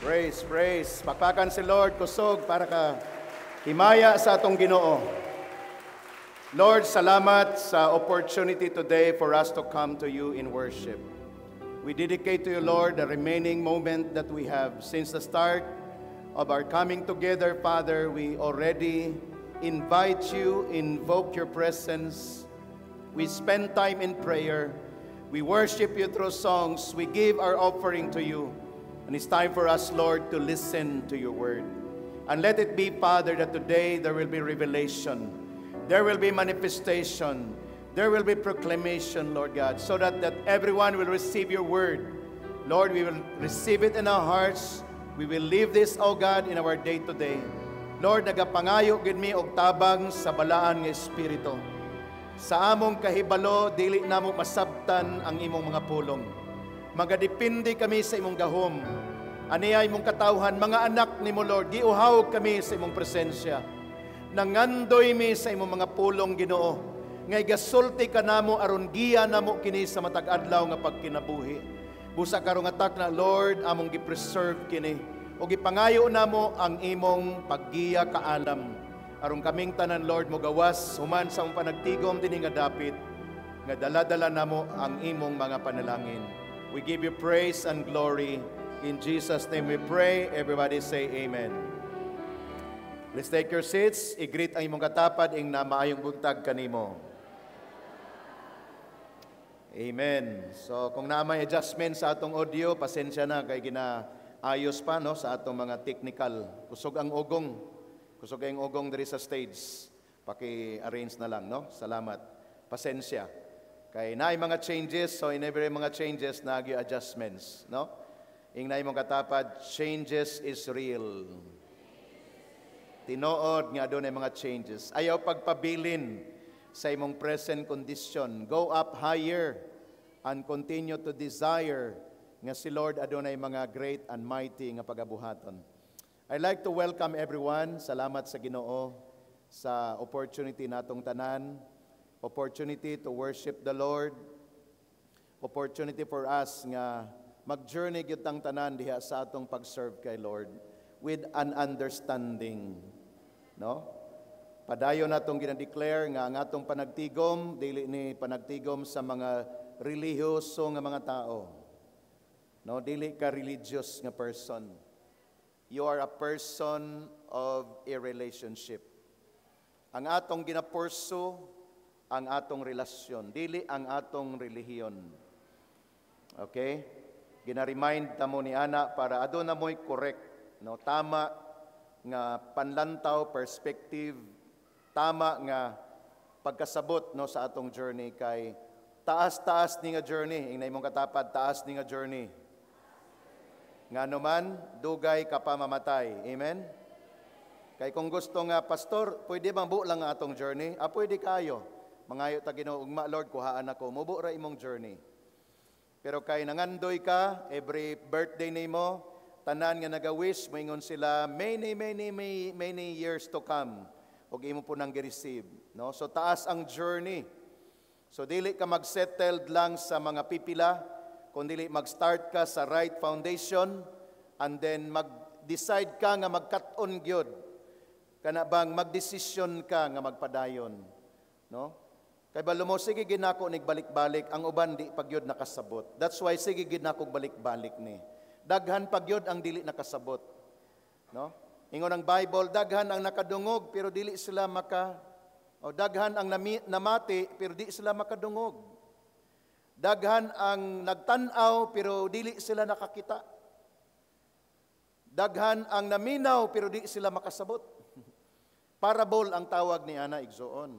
Praise, praise. Pakpakan si Lord, kusog para ka himaya sa atong Ginoo. Lord, salamat sa opportunity today for us to come to you in worship. We dedicate to you, Lord, the remaining moment that we have. Since the start of our coming together, Father, we already invite you, invoke your presence. We spend time in prayer. We worship you through songs. We give our offering to you. And it's time for us, Lord, to listen to your word. And let it be, Father, that today there will be revelation. There will be manifestation. There will be proclamation, Lord God, so that everyone will receive your word. Lord, we will receive it in our hearts. We will live this, O God, in our day-to-day. Lord, nagapangayo gid mi og tabang sa balaan nga espiritu. Sa among kahibalo, dili namo masabtan ang imong mga pulong. Magadepende kami sa imong gahom. Aniya imong katawhan, mga anak ni mo, Lord, giuhaw kami sa imong presensya. Nangandoy mi sa imong mga pulong, Ginoo. Ngay gasulti ka namo aron giya namo kini sa matag adlaw nga pagkinabuhi. Busa karong atak na, Lord, among gi-preserve kini. O gipangayo namo ang imong paggiya kaalam. Aron kaming tanan, Lord, mo gawas human sa among panagtigom dinhi nga dapit nga dala-dala namo ang imong mga panalangin. We give you praise and glory. In Jesus' name we pray. Everybody say amen. Please take your seats. I-greet ang imong katapad ing na maayong buntag kanimo. Amen. So kung na may adjustment sa atong audio, pasensya na kay ginaayos pa no sa atong mga technical. Kusog ang ugong. Kusog ang ugong diri sa stage. Paki-arrange na lang no. Salamat. Pasensya. Kay naay mga changes, so in every mga changes nagi adjustments, no? Ing naay mong katapad, changes is real. Tinuod nga adunay mga changes. Ayaw pagpabilin sa imong present condition. Go up higher and continue to desire nga si Lord adunay mga great and mighty nga pagabuhaton. I'd like to welcome everyone. Salamat sa Ginoo sa opportunity natong tanan. Opportunity to worship the Lord. Opportunity for us nga mag-journey gyud tanan diha sa atong pag-serve kay Lord with an understanding. No? Padayon natong gina-declare nga ang atong panagtigom dili ni panagtigom sa mga relihiyoso nga mga tao. No, dili ka religious nga person. You are a person of a relationship. Ang atong ginapursu ang atong relasyon, dili ang atong relihiyon. Okay? Gina-remind tamo ni ana para adto na mo'y correct, no? Tama nga panlantaw, perspective, tama nga pagkasabot no sa atong journey kay taas-taas ni nga journey, ing imong katapad taas ni nga journey. Ngano man dugay ka pa mamatay. Amen. Kay kung gusto nga pastor, pwede bang buo lang nga atong journey? Pwede kayo. Mangayo ta Ginoo, ugma Lord, kuhaan ako. Mubo ra imong journey. Pero kay nangandoy ka, every birthday nimo, tanan nga nagawish, moingon sila, many years to come. Og imo po nang gi-receive, no? So taas ang journey. So dili ka mag-settled lang sa mga pipila, kundi mag-start ka sa right foundation and then mag-decide ka nga mag-cut-on gyud. Kana bang mag-desisyon ka nga magpadayon, no? Kay balo mo, sige ginako nigbalik-balik, ang uban di pagyod nakasabot. That's why sige ginako balik-balik ni. Daghan pagyod ang dili nakasabot. No? Ingon ang Bible, daghan ang nakadungog pero dili sila daghan ang namati pero di sila makadungog. Daghan ang nagtan-aw pero dili sila nakakita. Daghan ang naminaw pero di sila makasabot. Parable ang tawag ni ana igsoon.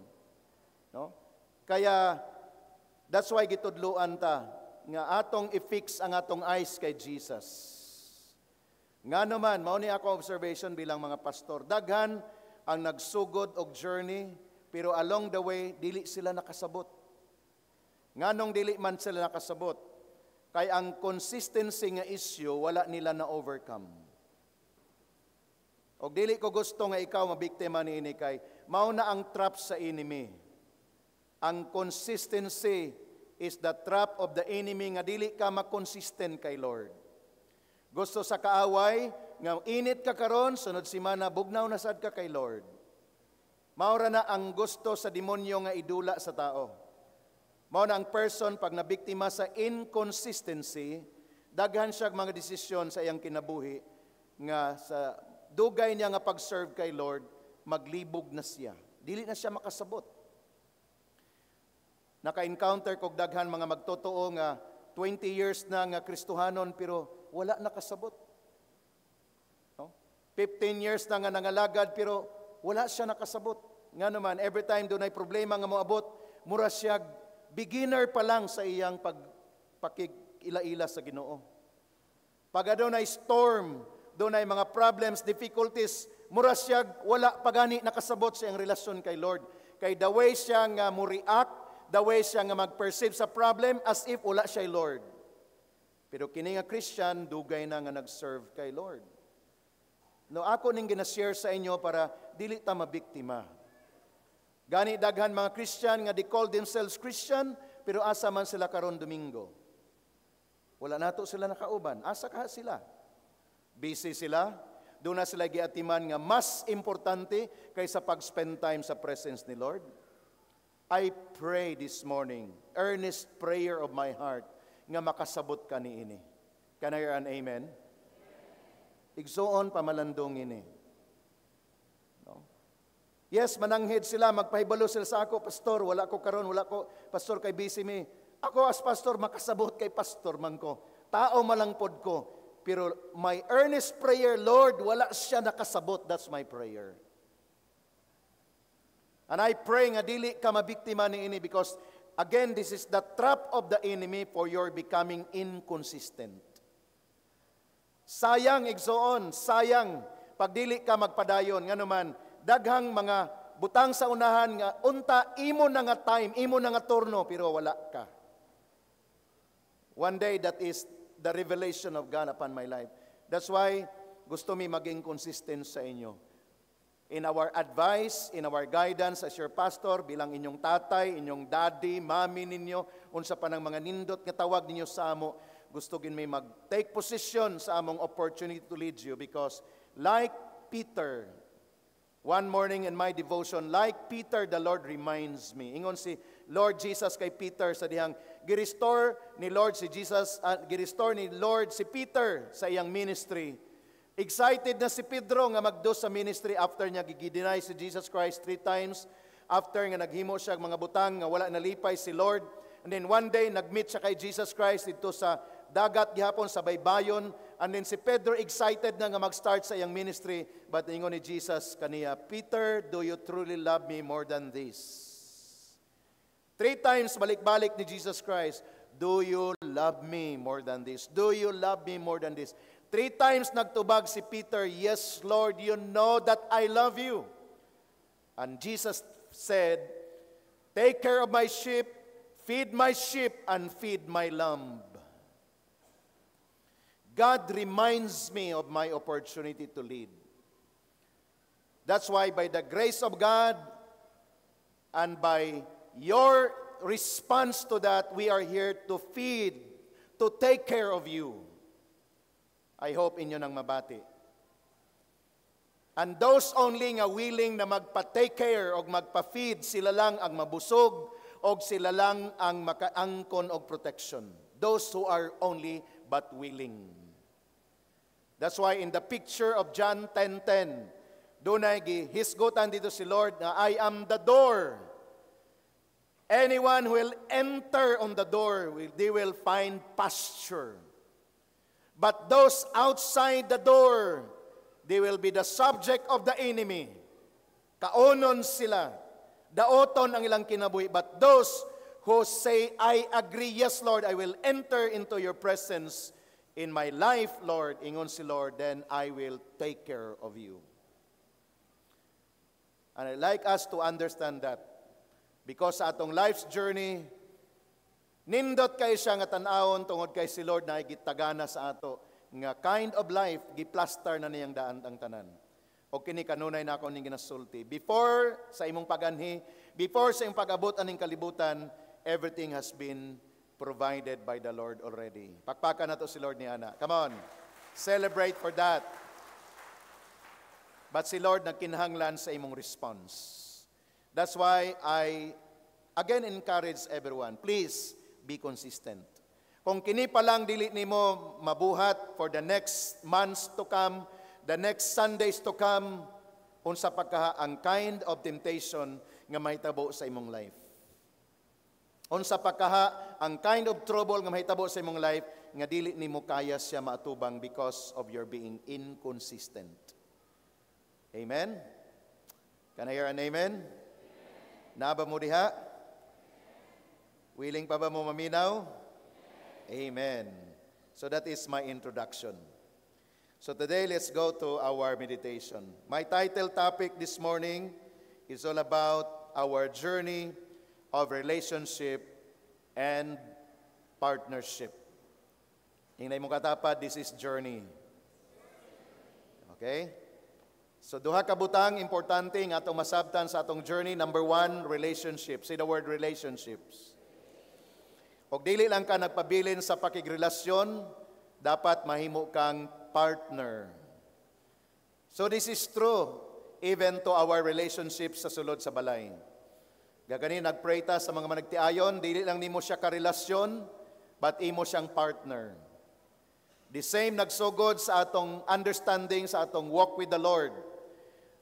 No? Kaya, that's why gitudluan ta, nga atong i-fix ang atong eyes kay Jesus. Nga naman, mao ni ako observation bilang mga pastor, daghan ang nagsugod og journey, pero along the way, dili sila nakasabot. Nganong dili man sila nakasabot? Kay ang consistency nga issue, wala nila na-overcome. Og dili ko gusto nga ikaw mabiktima ni ini kay, mao na ang trap sa enemy. Ang consistency is the trap of the enemy nga dili ka makonsistent kay Lord. Gusto sa kaaway, nga init ka karon, sunod simana, bugnaw na sad ka kay Lord. Maura na ang gusto sa demonyo nga idula sa tao. Mao na ang person pag nabiktima sa inconsistency, daghan siya mga desisyon sa iyang kinabuhi nga sa dugay niya nga pag-serve kay Lord, maglibog na siya. Dili na siya makasabot. Naka-encounter kog daghan mga magtotoo nga 20 years na nga Kristohanon pero wala nakasabot. No? 15 years na nga nangalagad pero wala siya nakasabot. Nga naman, every time doon ay problema nga moabot, mura siya beginner pa lang sa iyang pakig-ila-ila sa Ginoo. Pag doon ay storm, doon ay mga problems, difficulties, mura siya wala pagani nakasabot sa iyang relasyon kay Lord. Kay the way siya nga mo-react, the way siya nga mag-perceive sa problem as if wala siya Lord. Pero kini nga Christian, dugay na nga nag-serve kay Lord. No, ako ning gina-share sa inyo para dili ta mabiktima. Gani daghan mga Christian nga they call themselves Christian, pero asa man sila karon Domingo. Wala nato sila nakauban. Asa ka sila? Busy sila. Doon na sila giatiman nga mas importante kaysa pag-spend time sa presence ni Lord. I pray this morning, earnest prayer of my heart, nga makasabot ka ni ini. Can I hear an amen? Igsoon pamalandong ini. No? Yes, mananghid sila, magpahibalo sila sa ako, pastor, wala ko karon, wala ko, pastor, kay busy me. Ako as pastor, makasabot kay pastor man ko. Tao malangpod ko. Pero my earnest prayer, Lord, wala siya nakasabot. That's my prayer. And I pray nga dili ka mabiktima ni ini because again, this is the trap of the enemy for your becoming inconsistent. Sayang, igsoon, sayang, pag dili ka magpadayon. Nga naman, daghang mga butang sa unahan nga, unta, imo na nga time, imo na nga turno, pero wala ka. One day, that is the revelation of God upon my life. That's why, gusto mi maging consistent sa inyo. In our advice, in our guidance as your pastor, bilang inyong tatay, inyong daddy, mami ninyo, unsa pa ng mga nindot nga tawag ninyo sa amo, gusto gin may mag-take position sa among opportunity to lead you because like Peter, one morning in my devotion, like Peter, the Lord reminds me. Ingon si Lord Jesus kay Peter sa dihang girestore ni Lord si Jesus, girestore ni Lord si Peter sa iyang ministry. Excited na si Pedro nga magdo sa ministry after niya gigideny si Jesus Christ 3 times. After nga naghimo siya mga butang nga wala nalipay si Lord. And then one day nagmeet siya kay Jesus Christ dito sa dagat gihapon sa baybayon. And then si Pedro excited na nga mag-start sa iyang ministry. But ingon ni Jesus kaniya, Peter, do you truly love me more than this? 3 times balik-balik ni Jesus Christ, do you love me more than this? Do you love me more than this? 3 times nagtubag si Peter, yes, Lord, you know that I love you. And Jesus said, take care of my sheep, feed my sheep, and feed my lamb. God reminds me of my opportunity to lead. That's why by the grace of God and by your response to that, we are here to feed, to take care of you. I hope inyo nang mabati. And those only nga willing na magpa-take care o magpa-feed, sila lang ang mabusog o sila lang ang makaangkon og protection. Those who are only but willing. That's why in the picture of John 10:10, doon ay gihisgutan dito si Lord na I am the door. Anyone who will enter on the door, they will find pasture. But those outside the door, they will be the subject of the enemy. Kaonon sila. Daoton ang ilang kinabuhi. But those who say, I agree, yes, Lord, I will enter into your presence in my life, Lord, ingon si Lord, then I will take care of you. And I'd like us to understand that. Because sa atong life's journey, nindot kay siya nga tan-awon tungod kay si Lord na gitagana sa ato nga kind of life giplaster na niyang daan ang tanan. O kini kanunay na ako ning ginasulti. Before sa imong paganhi, before sa imong pag-abot aning kalibutan, everything has been provided by the Lord already. Pakpakan nato si Lord ni ana. Come on. Celebrate for that. But si Lord nagkinahanglan sa imong response. That's why I again encourage everyone, please be consistent. Kung kini pa lang dili nimo mabuhat for the next months to come, the next Sundays to come, unsa pa ka ang kind of temptation nga mahitabo sa imong life. Unsa pa ka ang kind of trouble nga mahitabo sa imong life nga dili nimo kaya siya maatubang because of your being inconsistent. Amen? Can I hear an amen? Naba mo diha? Willing pa ba mo maminaw? Amen. So that is my introduction. So today, let's go to our meditation. My title topic this morning is all about our journey of relationship and partnership. Hinay mo katapad, this is journey. Okay? So duha ka butang importante nga atong masabtan sa atong journey. Number 1, relationship. Say the word relationships. Og dili lang ka nagpabilin sa pakigrelasyon, dapat mahimo kang partner. So this is true even to our relationships sa sulod sa balay. Gagani nagpray ta sa mga managtiayon, dili lang nimo siya karelasyon, but imo siyang partner. The same nagsugod sa atong understanding sa atong walk with the Lord.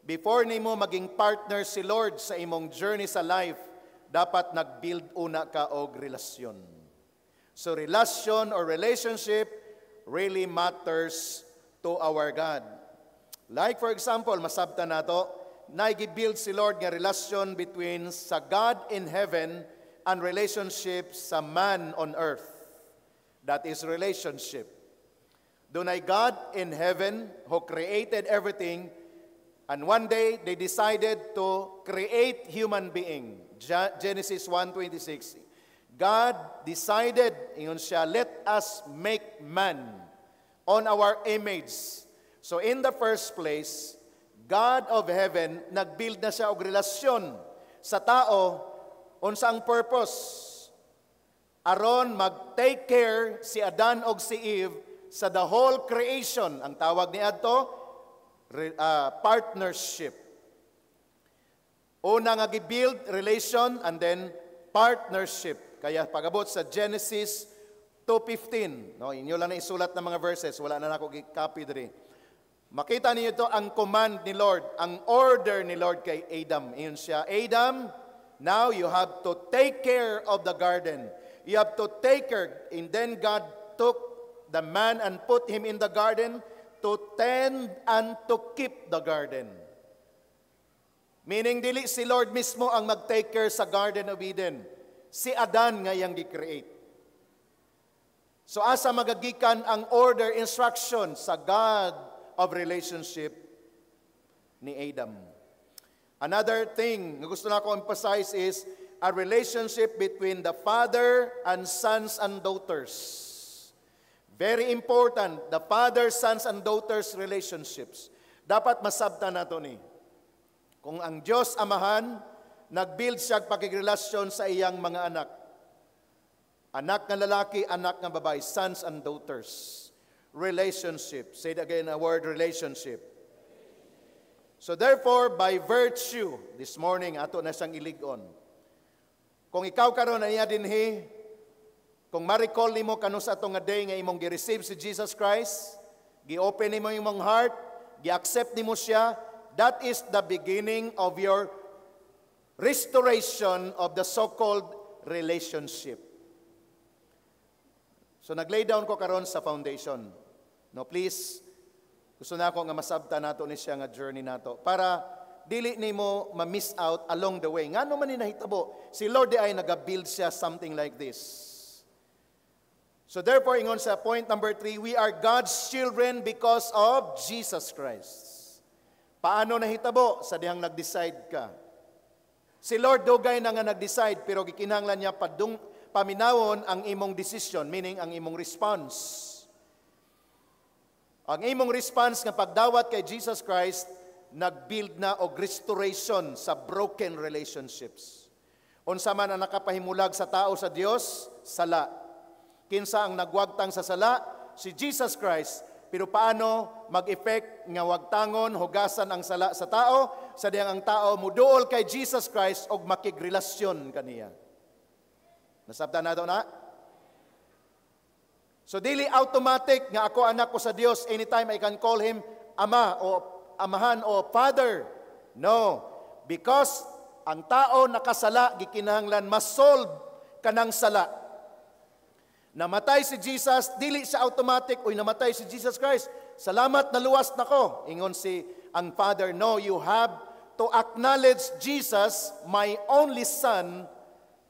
Before nimo maging partner si Lord sa imong journey sa life, dapat nag-build una ka og relasyon. So relasyon or relationship really matters to our God. Like for example, masabtan nato, nag-build si Lord nga relasyon between sa God in heaven and relationship sa man on earth. That is relationship. Dunay God in heaven who created everything, and one day they decided to create human being. Genesis 1:26. God decided, ingon siya, let us make man on our image. So in the first place, God of heaven, nagbuild na siya og relasyon sa tao, unsa ang purpose? Aron mag-take care si Adan og si Eve sa the whole creation. Ang tawag ni adto, partnership. Una nga gi-build relation and then partnership. Kaya pagabot sa Genesis 2:15, no, inyo lang na isulat ng mga verses, wala na ako gi-copy diri. Makita niyo ito ang command ni Lord, ang order ni Lord kay Adam. Iyon siya, Adam, now you have to take care of the garden. You have to take care. And then God took the man and put him in the garden to tend and to keep the garden. Meaning, dili si Lord mismo ang mag-take care sa Garden of Eden. Si Adan nga yang gi-create. So asa magagikan ang order, instruction sa God of relationship ni Adam. Another thing na gusto na ko emphasize is a relationship between the father and sons and daughters. Very important, the father, sons, and daughters relationships. Dapat masabtan nato ni. Kung ang Diyos Amahan, nag-build siya pakigrelasyon sa iyang mga anak. Anak na lalaki, anak na babae, sons and daughters. Relationship. Say it again, a word, relationship. So therefore, by virtue, this morning, ato na siyang iligon. Kung ikaw karon na niya dinhi, kung ma-recall nimo kanus atong nga day nga imong gi-receive si Jesus Christ, gi-open nimo imong heart, gi-accept nimo siya, that is the beginning of your restoration of the so-called relationship. So nag-lay down ko karon sa foundation. No, please, gusto na ako nga masabta nato ni siya nga journey nato para dili nimo ma-miss out along the way. Ngano man ni nahitabo, si Lord ay naga-build siya something like this. So therefore, ingon sa point number 3, we are God's children because of Jesus Christ. Paano nahitabo? Sa dihang nag-decide ka. Si Lord dugay na nga nag-decide, pero gikinahanglan niya paminawon ang imong decision, meaning ang imong response. Ang imong response nga pagdawat kay Jesus Christ, nag-build na og restoration sa broken relationships. Unsa man ang nakapahimulag sa tao sa Dios, sala. Kinsa ang nagwagtang sa sala? Si Jesus Christ. Pero paano mag-effect nga wagtangon, hugasan ang sala sa tao, sa diyang ang tao muduol kay Jesus Christ og makigrelasyon kaniya. Nasabtan nato na? So dili automatic nga ako anak ko sa Dios, anytime I can call Him Ama o Amahan o Father. No. Because ang tao nakasala, gikinahanglan masolve kanang sala. Namatay si Jesus, dili siya automatic, uy namatay si Jesus Christ, salamat naluwas na ko. Ingon si ang Father, no, you have to acknowledge Jesus, my only Son,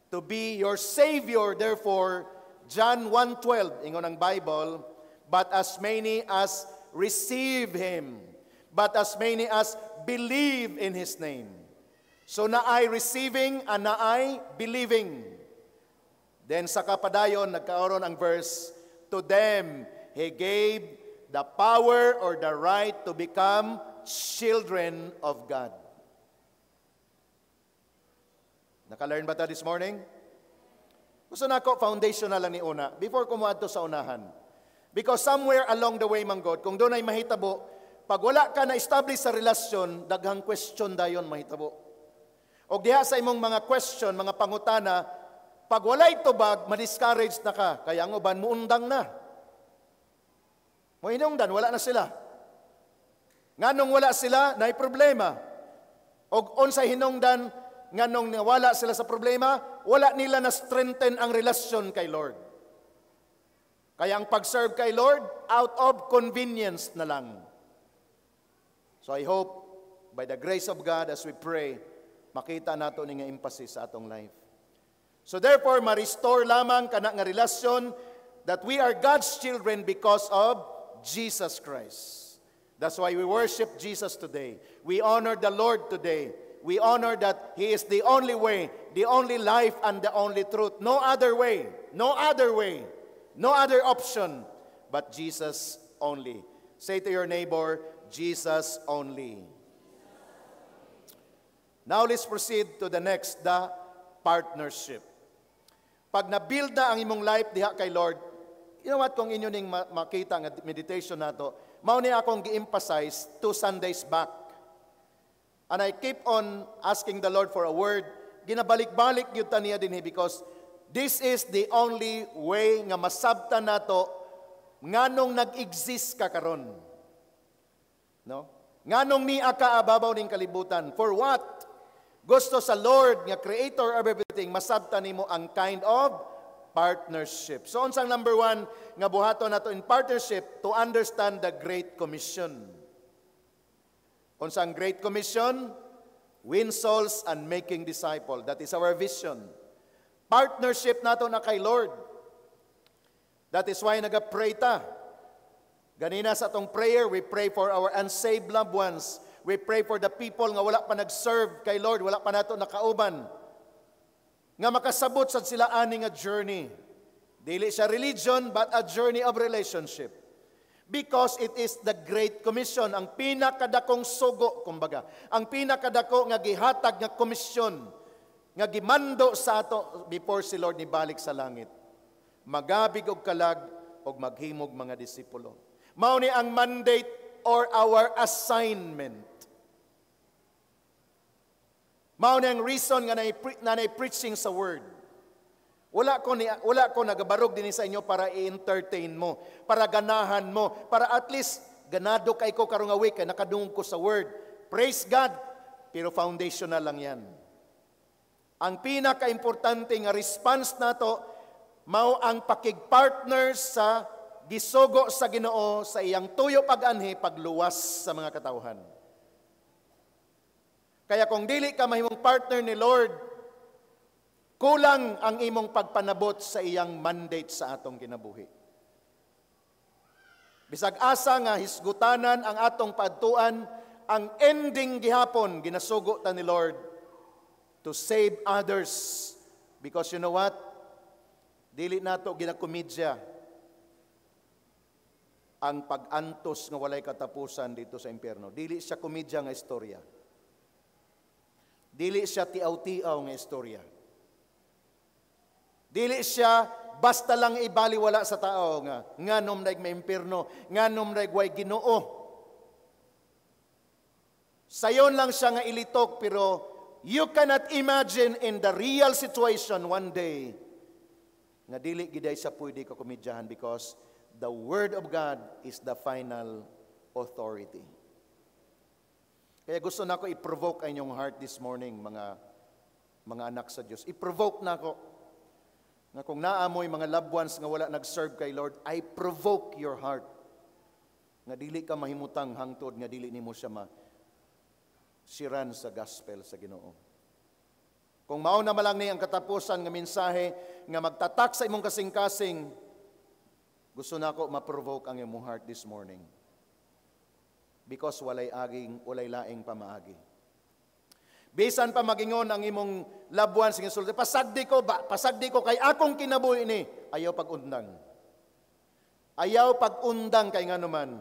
to be your Savior. Therefore, John 1:12, ingon ang Bible, but as many as receive Him, but as many as believe in His name. So na ay receiving and na ay believing. Then sa kapadayon, nagkaroon ang verse, to them He gave the power or the right to become children of God. Naka-learn ba tayo this morning? Gusto na ako, foundational lang ni una. Before kumuha to sa unahan. Because somewhere along the way, manggod, kung doon ay mahitabo, pag wala ka na-establish sa relasyon, daghang question dayon mahitabo. O diha sa imong mga question, mga pangutana, pag walay tubag, ma-discourage na ka. Kaya ang uban, muundang na. Muhinungdan, wala na sila. Nganong wala sila, naay problema. O unsay hinungdan, nganong wala sila sa problema, wala nila na-strengthen ang relasyon kay Lord. Kaya ang pag-serve kay Lord, out of convenience na lang. So I hope, by the grace of God, as we pray, makita nato ni nga emphasis sa atong life. So therefore, ma-restore lamang kana nga relasyon that we are God's children because of Jesus Christ. That's why we worship Jesus today. We honor the Lord today. We honor that He is the only way, the only life, and the only truth. No other way, no other way, no other option, but Jesus only. Say to your neighbor, Jesus only. Now let's proceed to the next, the partnership. Pag na-build na ang imong life diha kay Lord, you know what, kung inyo ning makita nga meditation nato, mao ni akong gi-emphasize 2 Sundays back. And I keep on asking the Lord for a word. Ginabalik-balik yun taniya din because this is the only way nga masabtan nato nganong nag-exist ka karon. No? Nganong ni ka ababaw ning kalibutan. For what? Gusto sa Lord, nga creator of everything, masabtan nimo ang kind of partnership. So, unsang number 1, nga buhaton nato in partnership, to understand the Great Commission. Unsang Great Commission? Win souls and making disciple. That is our vision. Partnership nato na kay Lord. That is why nag-pray ta. Ganina sa atong prayer, we pray for our unsaved loved ones. We pray for the people nga wala pa nag-serve kay Lord, wala pa nato nakauban. Nga makasabot sa sila ani nga journey. Dili siya religion, but a journey of relationship. Because it is the Great Commission, ang pinakadakong sugo, kumbaga. Ang pinakadako nga gihatag nga komisyon, nga gimando sa ato before si Lord nibalik sa langit. Magabig og kalag og maghimog mga disipulo. Mao ni ang mandate or our assignment. Mao ni ang reason nga nanay preaching sa word. Wala ko nagabarog din sa inyo para i-entertain mo, para ganahan mo, para at least ganado kay ko karong nga week kay nakadungog ko sa word. Praise God, pero foundational lang yan. Ang pinaka-importante nga response nato mao ang pakigpartner sa gisugo sa Ginoo sa iyang tuyo pag-anhi pagluwas sa mga katawhan. Kaya kung dili ka mahimong partner ni Lord, kulang ang imong pagpanabot sa iyang mandate sa atong kinabuhi. Bisag asa nga hisgutanan ang atong padtuan, ang ending gihapon ginasugo ta ni Lord to save others. Because you know what? Dili nato ginakomedya ang pag-antos nga walay katapusan dito sa impyerno. Dili siya komedya nga istorya. Dili siya tiaw-tiaw nga istorya. Dili siya basta lang ibaliwala sa tao nga nganom daig may impierno, nganom daig way Ginoo. Sayon lang siya nga ilitok, pero you cannot imagine in the real situation one day nga dili giday sa pwede ka komedyahan, because the Word of God is the final authority. Kaya gusto na ko i-provoke ang inyong heart this morning, mga anak sa Diyos. I-provoke na ko nga kung naamoy mga loved ones nga wala nag-serve kay Lord, I provoke your heart nga dili ka mahimutang hangtod, nga dili nimo siya siran sa gospel sa Ginoo. Kung mao na malang ni ang katapusan nga mensahe nga magtatak sa imong kasing-kasing, gusto na ko ma-provoke ang imong heart this morning. Because walay laing pamaagi. Bisan pa magingon ang imong loved ones nga sulti, pasagdi ko kay akong kinabuhi ni, ayaw pag-undang. Ayaw pag-undang kay nganuman.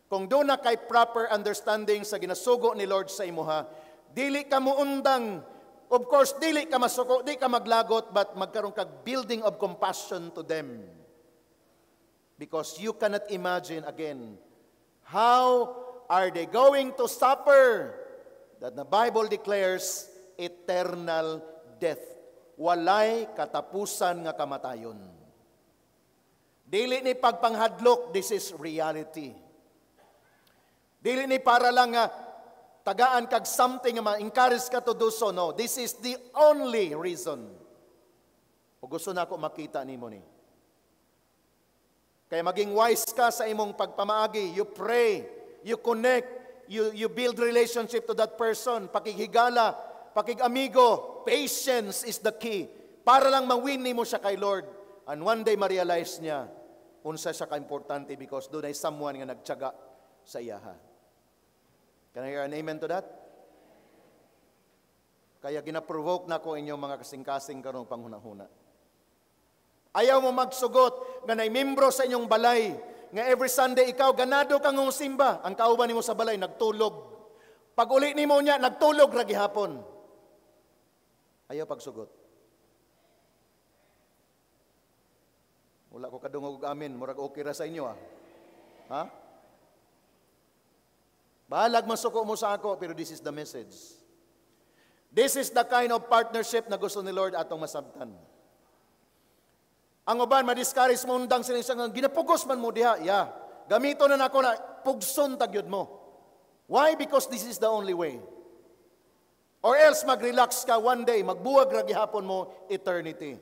Kung doon na kay proper understanding sa ginasugo ni Lord sa imuha, dili ka muundang. Of course, dili ka masuko, di ka maglagot, but magkaroon kag building of compassion to them. Because you cannot imagine again, how are they going to suffer that the Bible declares eternal death. Walay katapusan nga kamatayon. Dili ni pagpanghadlok, this is reality. Dili ni para lang nga tagaan kag something nga ma-encourage ka to do so. No, this is the only reason. O gusto na ako makita nimo ni. Kaya maging wise ka sa imong pagpamaagi. You pray, you connect, you build relationship to that person. Pakikigala, pakikamigo. Patience is the key. Para lang ma-win nimo siya kay Lord. And one day ma-realize niya unsa siya ka-importante, because doon ay someone nga nagtiyaga sa iyaha. Can I hear an amen to that? Kaya ginaprovoke na ko inyong mga kasing-kasing karong panghuna-huna. Ayaw mo magsugot nga nay membro sa inyong balay nga every Sunday ikaw ganado kang simba, ang kauban nimo sa balay nagtulog. Pag uli nimo niya nagtulog ra gihapon. Ayaw pagsugot. Wala ko kadungog amin, murag okay ra sa inyo Ha? Bahalag masuko mo sa ako, pero this is the message. This is the kind of partnership na gusto ni Lord atong masabtan. Ang uban, ma-discourage mo, undang sila isang, ginapugos man mo diha. Yeah. Gamito na nako na, pugson tagyod mo. Why? Because this is the only way. Or else mag-relax ka one day, magbuwag ra gihapon mo eternity.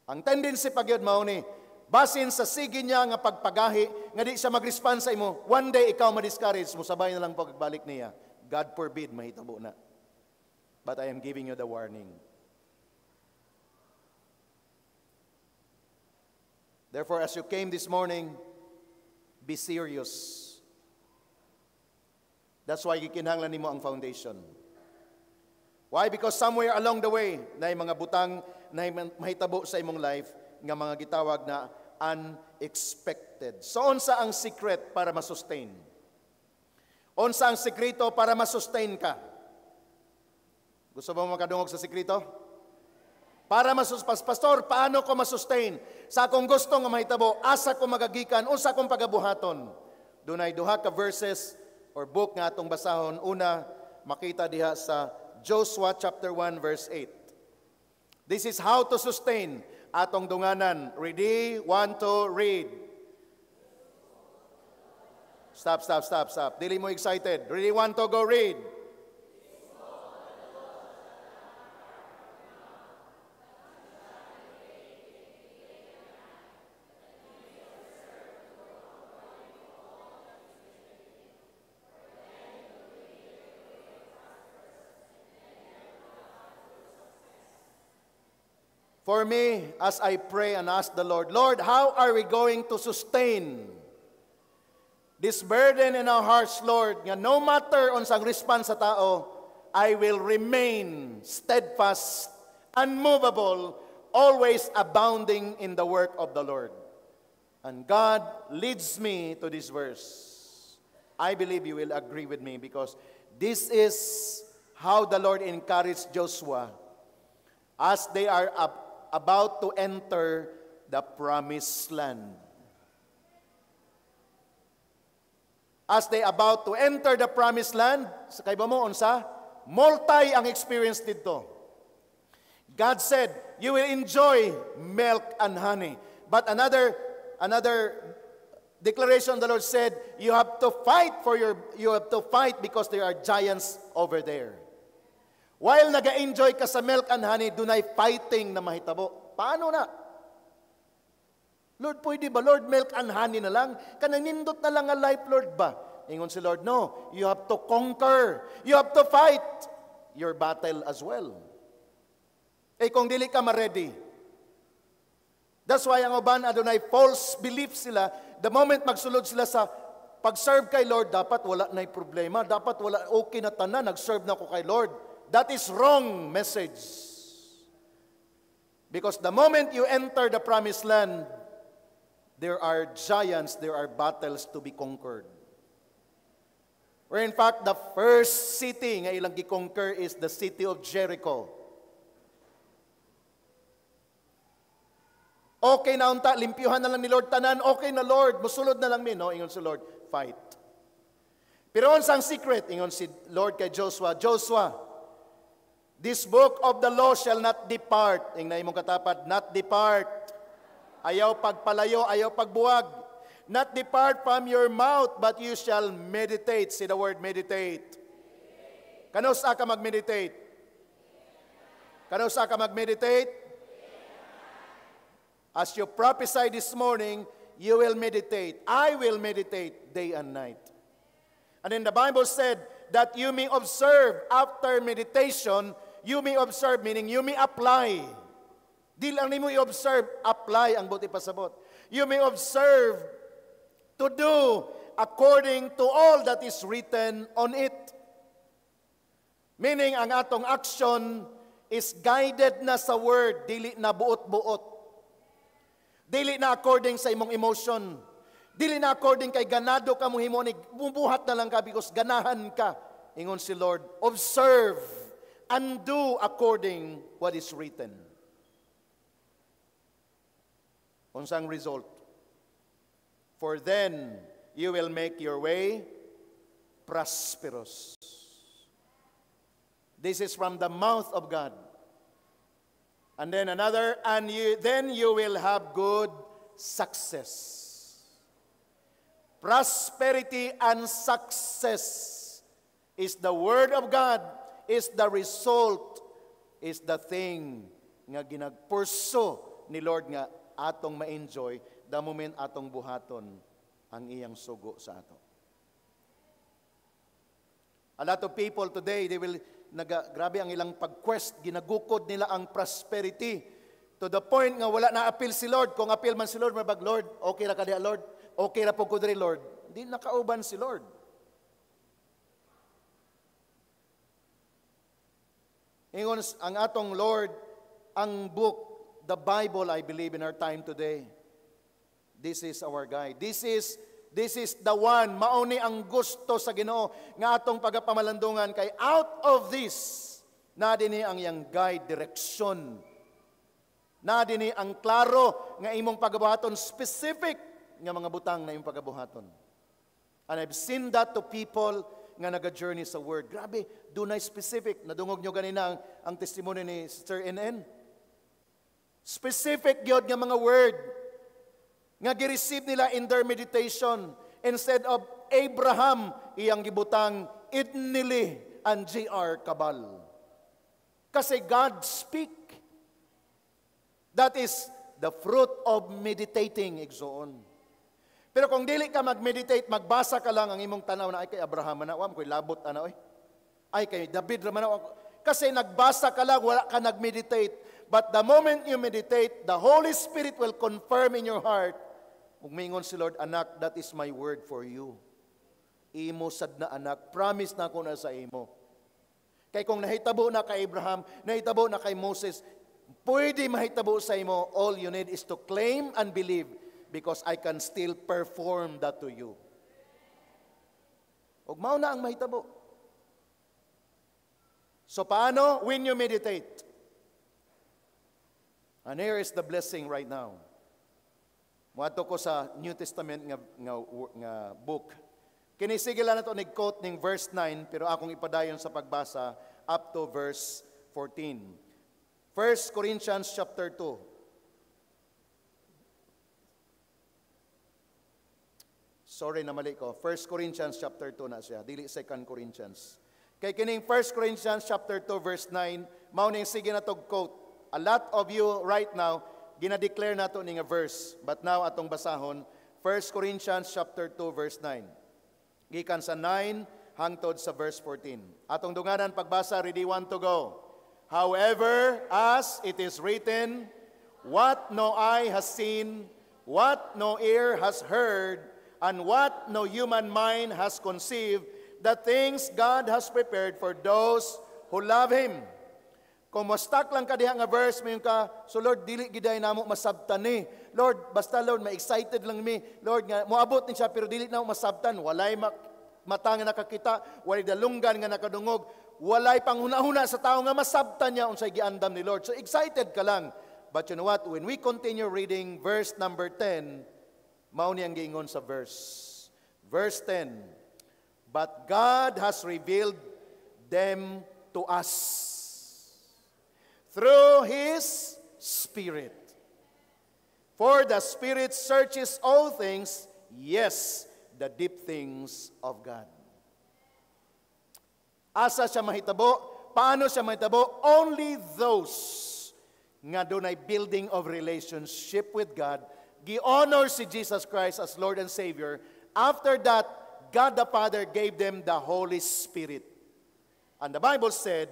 Ang tendency pagyod mao ni, basin sa sige niya nga pagpagahi, nga di siya mag-respond sa imo, one day ikaw ma-discourage mo, sabay na lang pagbalik niya. God forbid, mahitabo na. But I am giving you the warning. Therefore, as you came this morning, be serious. That's why gikinahanglan nimo ang foundation. Why? Because somewhere along the way, na mga butang na mahitabo sa imong life, nga mga gitawag na unexpected. So, unsa ang secret para masustain? Unsa ang sekreto para masustain ka? Gusto mo makadungog sa sekreto? Para Pastor, paano ko masustain? Sa akong gusto nga mahitabo, asa ko magagikan, unsa akong pagabuhaton? Dunay duha ka verses or book nga atong basahon. Una, makita diha sa Joshua chapter 1 verse 8. This is how to sustain atong dunganan. Ready? 1, 2, read. Stop. Dili mo excited. Ready? 1, 2, go read. For me, as I pray and ask the Lord, Lord, how are we going to sustain this burden in our hearts, Lord, nga no matter unsang response sa tao, I will remain steadfast, unmovable, always abounding in the work of the Lord. And God leads me to this verse. I believe you will agree with me, because this is how the Lord encouraged Joshua as they are about to enter the promised land. As they about to enter the promised land, sa kaiba mo, unsa? Multi ang experience dito. God said, you will enjoy milk and honey. But another declaration the Lord said, you have to fight because there are giants over there. While naga-enjoy ka sa milk and honey, dunay fighting na mahitabo. Paano na? Lord, pwede ba? Lord, milk and honey na lang? Kananindot na lang ang life, Lord ba? Ingon si Lord, no. You have to conquer. You have to fight your battle as well. Eh kung dili ka ma-ready. That's why ang uban, adunay false belief sila. The moment magsulod sila sa pag-serve kay Lord, dapat wala na'y problema. Dapat wala, okay na tanan, nag-serve na ko kay Lord. That is wrong message. Because the moment you enter the promised land, there are giants, there are battles to be conquered. Where in fact, the first city nga ilang gi-conquer is the city of Jericho. Okay na unta, limpyuhan na lang ni Lord tanan, okay na Lord, musulod na lang mi, no? Ingon si Lord, fight. Pero unsang secret, ingon si Lord kay Joshua, Joshua, this book of the law shall not depart. Ingna imong katapat, not depart. Ayaw pagpalayo, ayaw pagbuwag. Not depart from your mouth, but you shall meditate. See the word meditate. Kanusa ka mag-meditate? Kanusa ka mag-meditate? As you prophesy this morning, you will meditate. I will meditate day and night. And then the Bible said that you may observe after meditation, you may observe, meaning you may apply. Di lang nimo i-observe, apply ang buti pasabot. You may observe to do according to all that is written on it. Meaning, ang atong action is guided na sa word, dili na buot-buot. Dili na according sa imong emotion. Dili na according kay ganado ka mo himonig, bumubuhat na lang ka because ganahan ka. Ingon si Lord, observe and do according what is written. Unsang result? For then you will make your way prosperous. This is from the mouth of God. And then another, then you will have good success. Prosperity and success is the word of God, is the result, is the thing nga ginagpurso ni Lord nga atong ma-enjoy the moment atong buhaton ang iyang sugo sa ato. A lot of people today, they will, grabe ang ilang pag-quest, ginagukod nila ang prosperity to the point nga wala na appeal si Lord. Kung appeal man si Lord, mabag, Lord, okay ra ka diha, Lord, okay ra po ko diri, Lord. Hindi nakauban si Lord. Ingon ang atong Lord, ang book, the Bible, I believe, in our time today. This is our guide. This is the one, mauni ang gusto sa Ginoo nga atong pagapamalandungan kay out of this, na dinhi ang iyang guide, direction. Na dinhi ang klaro nga imong pagabuhaton, specific nga mga butang na imong pagabuhaton. And I've seen that to people nga naga-journey sa Word. Grabe, dunay specific. Nadungog nyo ganina ang testimony ni Sister NN. Specific yun nga mga word nga gi-receive nila in their meditation. Instead of Abraham, iyang gibutang Idnili and J.R. Cabal. Kasi God speak. That is the fruit of meditating, igsoon. Pero kung dili ka mag-meditate, magbasa ka lang ang imong tanaw na ay kay Abraham na, ko'y labot ana, ay kay David raman. Kasi nagbasa ka lang, wala ka nag-meditate. But the moment you meditate, the Holy Spirit will confirm in your heart, umingon si Lord, anak, that is my word for you. Imo sad na anak, promise na ko na sa imo. Kay kung nahitabo na kay Abraham, nahitabo na kay Moses, pwede mahitabo sa imo, all you need is to claim and believe because I can still perform that to you. Ug mao na ang mahitabo. So paano? When you meditate. And here is the blessing right now. Muadto ko sa New Testament nga book. Kinisigilan na ito nag-quote ng verse 9, pero akong ipadayon sa pagbasa up to verse 14. 1 Corinthians chapter 2. Sorry na mali ko. 1 Corinthians chapter 2 na siya. Dili 2 Corinthians. Kay kining 1 Corinthians chapter 2 verse 9, mao ning sige na tog quote. A lot of you right now gina-declare nato ning a verse. But now atong basahon 1 Corinthians chapter 2 verse 9. Gikan sa 9 hangtod sa verse 14. Atong dunganan pagbasa, ready, one to go. However, as it is written, what no eye has seen, what no ear has heard, and what no human mind has conceived, the things God has prepared for those who love Him. Kung mastak lang ka diha nga verse, mayon ka, so Lord, dili giday namo masabtan ni. Lord, basta Lord, ma-excited lang mi. Lord, nga, moabot ni siya, pero dili na masabtan. Walay mata nga nakakita, walay dalunggan nga nakadungog, walay panghuna-huna sa tao nga masabtan niya unsay giandam ni Lord. So excited ka lang. But you know what? When we continue reading verse number 10, mao niyang giingon sa verse. Verse 10, but God has revealed them to us through His Spirit. For the Spirit searches all things, yes, the deep things of God. Asa siya mahitabo? Paano siya mahitabo? Only those nga dunay building of relationship with God, gi-honor si Jesus Christ as Lord and Savior. After that, God the Father gave them the Holy Spirit. And the Bible said,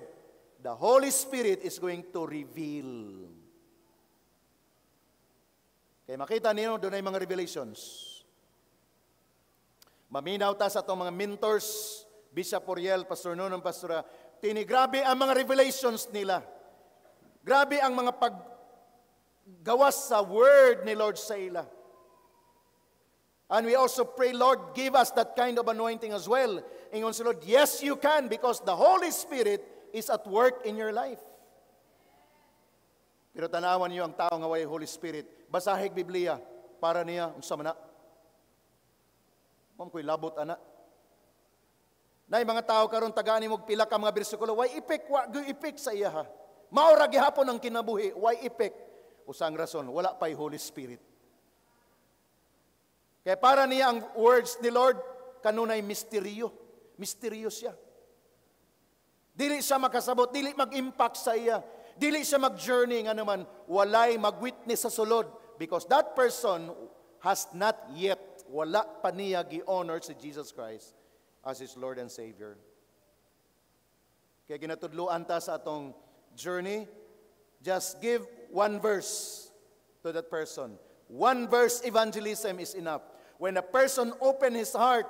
the Holy Spirit is going to reveal. Kaya makita niyo, doon ay mga revelations. Maminaw ta sa itong mga mentors, Bishop Oriel, Pastor Nunong, Pastora, grabe ang mga revelations nila. Grabe ang mga paggawas sa word ni Lord sa ila. And we also pray, Lord, give us that kind of anointing as well. Ingon si Lord, yes, you can, because the Holy Spirit is at work in your life. Pero tanawan niyo ang tao nga way Holy Spirit. Basahig Biblia para niya unsa man na. Mom ko'y labot ana. Nay mga tao karon tagaan mo pila ka mga bersikulo, why ipek wa ipek sa iya ha. Maura gihapon ang kinabuhi, why ipek? Usang rason, wala pay Holy Spirit. Kaya para niya ang words ni Lord kanunay misteryo. Misteryo siya. Dili siya makasabot, dili mag-impact sa iya. Dili siya mag-journey nga naman, walay mag-witness sa sulod. Because that person has not yet, wala pa niya gi-honor si Jesus Christ as His Lord and Savior. Kaya ginatudluan ta sa atong journey, just give one verse to that person. One verse evangelism is enough. When a person open his heart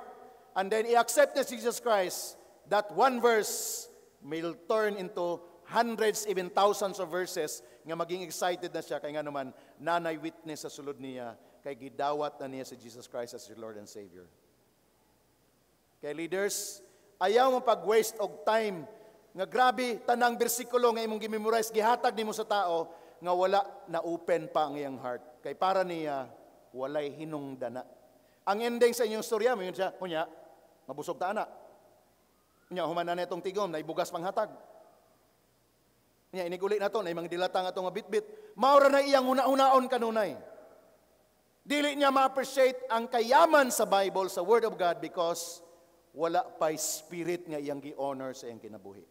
and then he accepted Jesus Christ, that one verse will turn into hundreds, even thousands of verses nga maging excited na siya kay nga naman nanay witness sa sulod niya kay gidawat na niya si Jesus Christ as your Lord and Savior. Kay leaders, ayaw mo pag-waste og time nga grabe tanang bersikulo nga imong gi-memorize gihatag nimo sa tao nga wala na open pa ang iyang heart. Kay para niya walay hinungdana. Ang ending sa inyong storya mo yun siya, kunya mabusog ta ana. Nya human na netong tigom na ibugas panghatag. Nya iniguli na to na mga dilatang atong bitbit. Maura na iyang una-unaon kanunay. Dili niya ma-appreciate ang kayaman sa Bible, sa Word of God, because wala pa'y spirit nga iyang gi-honor sa iyang kinabuhi.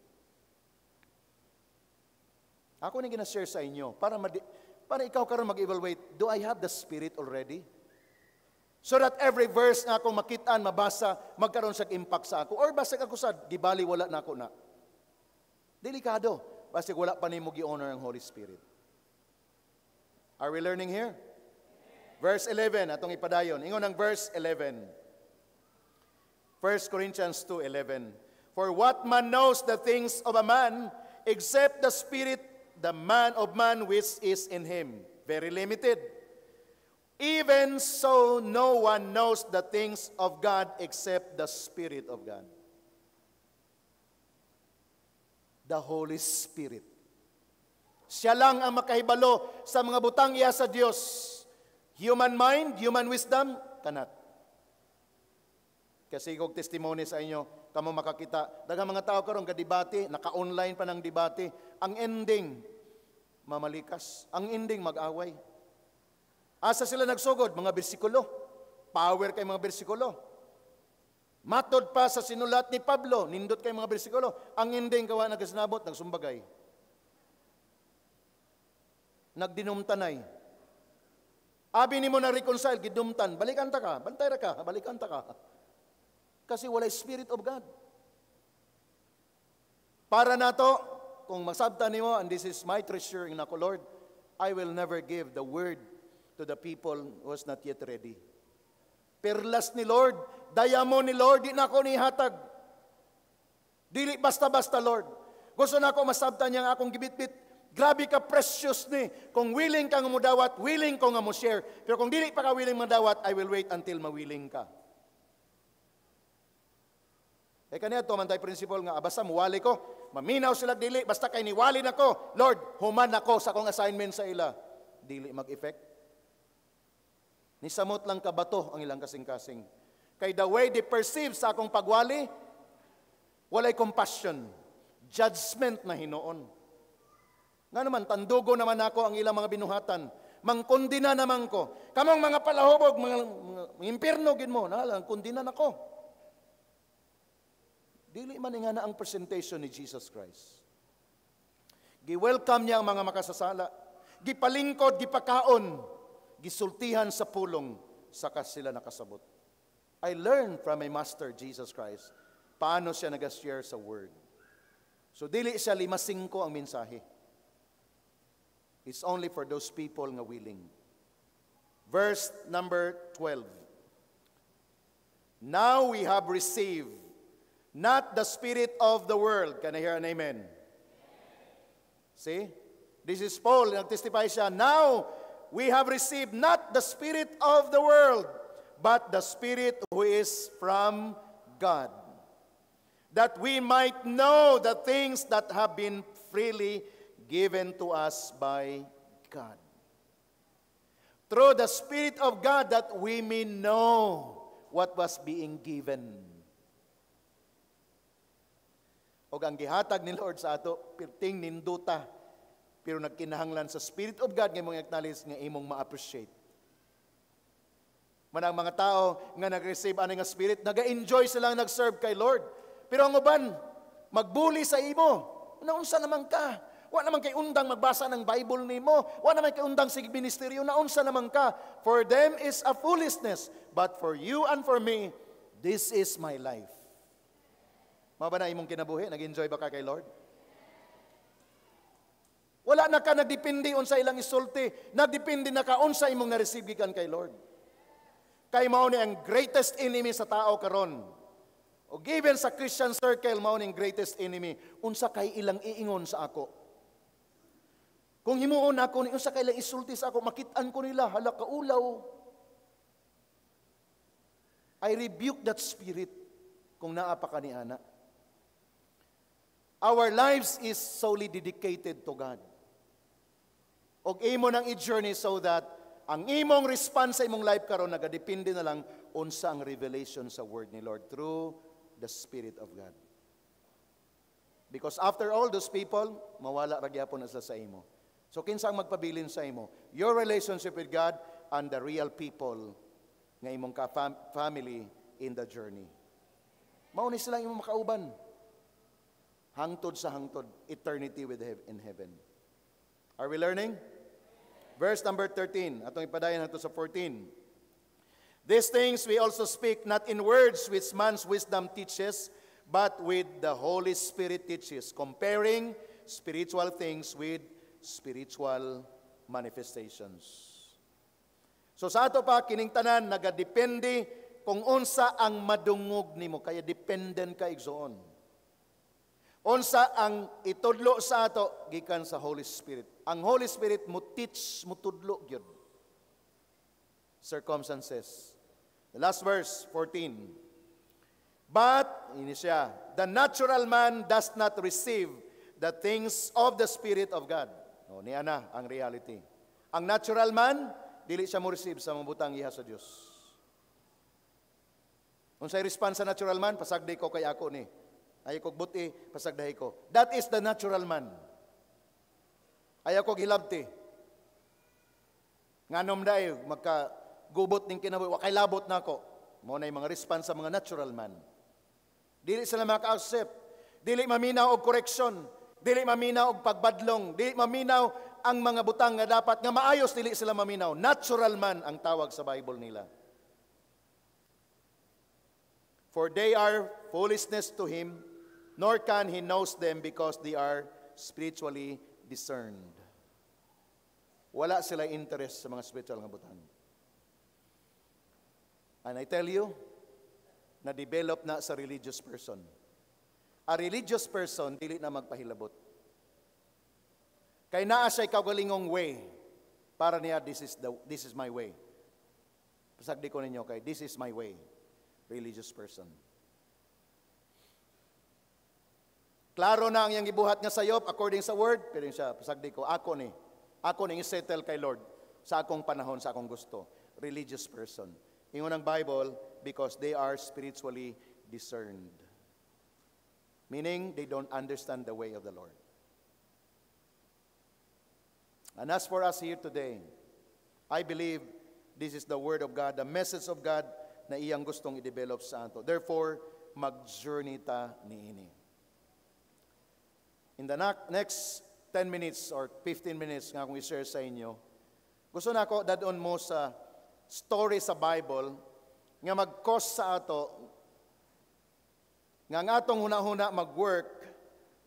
Ako na gina-share sa inyo para ikaw karon mag-evaluate, do I have the Spirit already? So that every verse na akong makitaan, mabasa, magkaroon siya impact sa ako. Or basig ako sa gibali, wala na ako na. Delikado. Basig wala pa nimo gi-honor ang Holy Spirit. Are we learning here? Verse 11, atong ipadayon. Ingon ang verse 11. 1 Corinthians 2:11. For what man knows the things of a man, except the Spirit, the man of man which is in him? Very limited. Even so, no one knows the things of God except the Spirit of God. The Holy Spirit. Siya lang ang makahibalo sa mga butang iya sa Dios. Human mind, human wisdom, cannot. Kasi kung testimony sa inyo, kamo makakita, daghang mga tao karon kadibate, naka-online pa ng debate, ang ending mamalikas, ang ending mag-away. Asa sila nagsugod? Mga bersikulo. Power kay mga bersikulo. Matod pa sa sinulat ni Pablo, nindot kay mga bersikulo. Ang ending kawa nagasinabot, nagsumbagay. Nagdinumtanay. Abi ni mo na reconcile, gidumtan, balikan ta ka, bantay ra ka, balikan ta ka. Kasi wala Spirit of God. Para nato, kung masabtan nimo, and this is my treasure in ako, Lord, I will never give the word to the people who was not yet ready. Perlas ni Lord, diamond ni Lord, di na ako nihatag. Dili basta-basta, Lord. Gusto na ako masabtan niya akong gibitbit. Grabe ka precious ni. Kung willing ka nga mo dawat, willing ko nga mo share. Pero kung dili pa ka willing madawat, I will wait until mawilling ka. Eh kaniya to man tayo principle nga, basta muwali ko, maminaw sila dili, basta kay niwali na ko, Lord, human ako sa akong assignment sa ila. Dili mag-effect. Nisamot lang kabato ang ilang kasing-kasing. Kay the way they perceive sa akong pagwali, walay compassion, judgment na hinoon. Nga naman, tandugo naman ako ang ilang mga binuhatan. Mangkondina naman ko. Kamong mga palahubog, mga impirno, gin mo, nalang, kondina na ko. Dili man nga na ang presentation ni Jesus Christ. Gi-welcome niya ang mga makasasala. Gipalingkod, gipakaon, gisultihan sa pulong, saka sila nakasabot. I learned from my master, Jesus Christ, paano siya nag-share sa word. So, dili siya 5-5 ang mensahe. It's only for those people nga willing. Verse number 12. Now we have received not the spirit of the world. Can I hear an amen? See? This is Paul. Nag-testify siya. Now we have received not the spirit of the world, but the Spirit who is from God, that we might know the things that have been freely given to us by God. Through the Spirit of God that we may know what was being given. O ang gihatag ni Lord sa ato, pirting ninduta, pero nagkinahanglan sa Spirit of God nga mong acknowledge nga imong ma-appreciate. Manang mga tao nga nag-receive ani nga Spirit, naga-enjoy silang nag-serve kay Lord. Pero ang uban, magbuli sa imo. Naunsa naman ka? Wa naman kay undang magbasa ng Bible nimo. Wa naman kay undang sig ministeryo. Naunsa naman ka? For them is a foolishness, but for you and for me, this is my life. Mao ba na imong kinabuhi? Nag-enjoy ba ka kay Lord? Wala na ka nagdepende unsa ilang isulti. Nagdepende na ka unsa imong na-receive gikan kay Lord. Kay mao ni ang greatest enemy sa tao karon. O given sa Christian circle, mao ni ang greatest enemy. Unsa kay ilang iingon sa ako? Kung himuon ako, unsa kay ilang isulti sa ako, makit-an ko nila, hala kaulaw. I rebuke that spirit kung naa pa kaniana. Our lives is solely dedicated to God. Og imo nang i-journey so that ang imong response sa imong life karon nagadepende na lang unsa ang revelation sa word ni Lord through the Spirit of God. Because after all those people, mawala ra gyapon na sila sa imo. So kinsa ang magpabilin sa imo? Your relationship with God and the real people nga imong family in the journey. Mao ni sila imong makauban. Hangtod sa hangtod, eternity in heaven. Are we learning? Verse number 13. Atong ipadayon nato sa 14. These things we also speak not in words which man's wisdom teaches, but with the Holy Spirit teaches, comparing spiritual things with spiritual manifestations. So sa ato pa, kining tanan, nagadepende kung unsa ang madungog nimo, kaya dependent ka igsoon. Unsa ang itudlo sa ato, gikan sa Holy Spirit. Ang Holy Spirit mo teach, mo tudlo gyud. Circumstances. The last verse, 14. But, ini siya, the natural man does not receive the things of the Spirit of God. O, niya na ang reality. Ang natural man, dili siya mo receive sa mga butang iha sa Dios. Unsay response sa natural man, pasagday ko kay ako ni. Ay ko buti, pasagday ko. That is the natural man. Ay ako gilabti. Nganom daay magkagubot ning kinabuhi, wa kay labot nako. Mao na mga response sa mga natural man. Dili sila maka-accept. Dili maminaw og correction. Dili maminaw og pagbadlong. Dili maminaw ang mga butang nga dapat nga maayos, dili sila maminaw. Natural man ang tawag sa Bible nila. For they are foolishness to him, nor can he knows them because they are spiritually discerned. Wala sila interest sa mga spiritual nga butang. And I tell you, na-develop na sa religious person. A religious person, dili na magpahilabot. Kay naa siya'y kaugalingong way, para niya, this is my way. Pasagdi ko ninyo kay, this is my way. Religious person. Klaro na ang iyang gibuhat nga sayop, according sa word, pero siya, pasagdi ko, ako ni settle kay Lord, sa akong panahon, sa akong gusto. Religious person. Ingon ang Bible, because they are spiritually discerned. Meaning, they don't understand the way of the Lord. And as for us here today, I believe this is the Word of God, the message of God na iyang gustong i-develop sa ato. Therefore, mag-journey ta niini. In the next 10 minutes or 15 minutes nga akong i-share sa inyo, gusto na ako dadon mo sa story sa Bible nga mag-cause sa ato nga atong huna-huna mag-work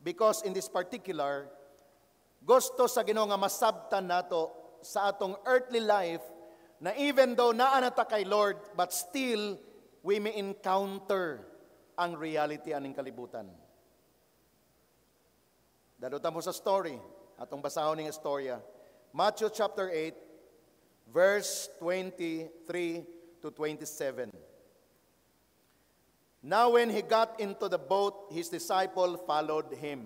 because in this particular gusto sa Ginoo nga masabtan nato sa atong earthly life na even though naa na ta kay Lord but still we may encounter ang reality aning kalibutan. Daduta mo sa story atong basahon ning istorya. Matthew chapter 8 verse 23 to 27. Now when he got into the boat, his disciple followed him.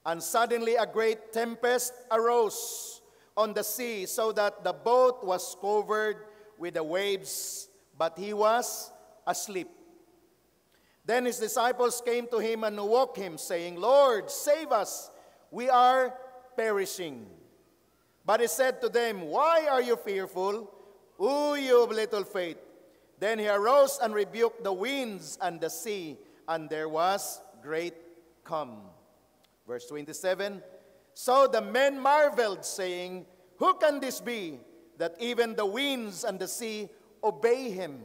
And suddenly a great tempest arose on the sea, so that the boat was covered with the waves, but he was asleep. Then his disciples came to him and woke him, saying, Lord, save us, we are perishing. But he said to them, why are you fearful, O you of little faith? Then he arose and rebuked the winds and the sea, and there was great calm. Verse 27, so the men marveled, saying, who can this be, that even the winds and the sea obey him?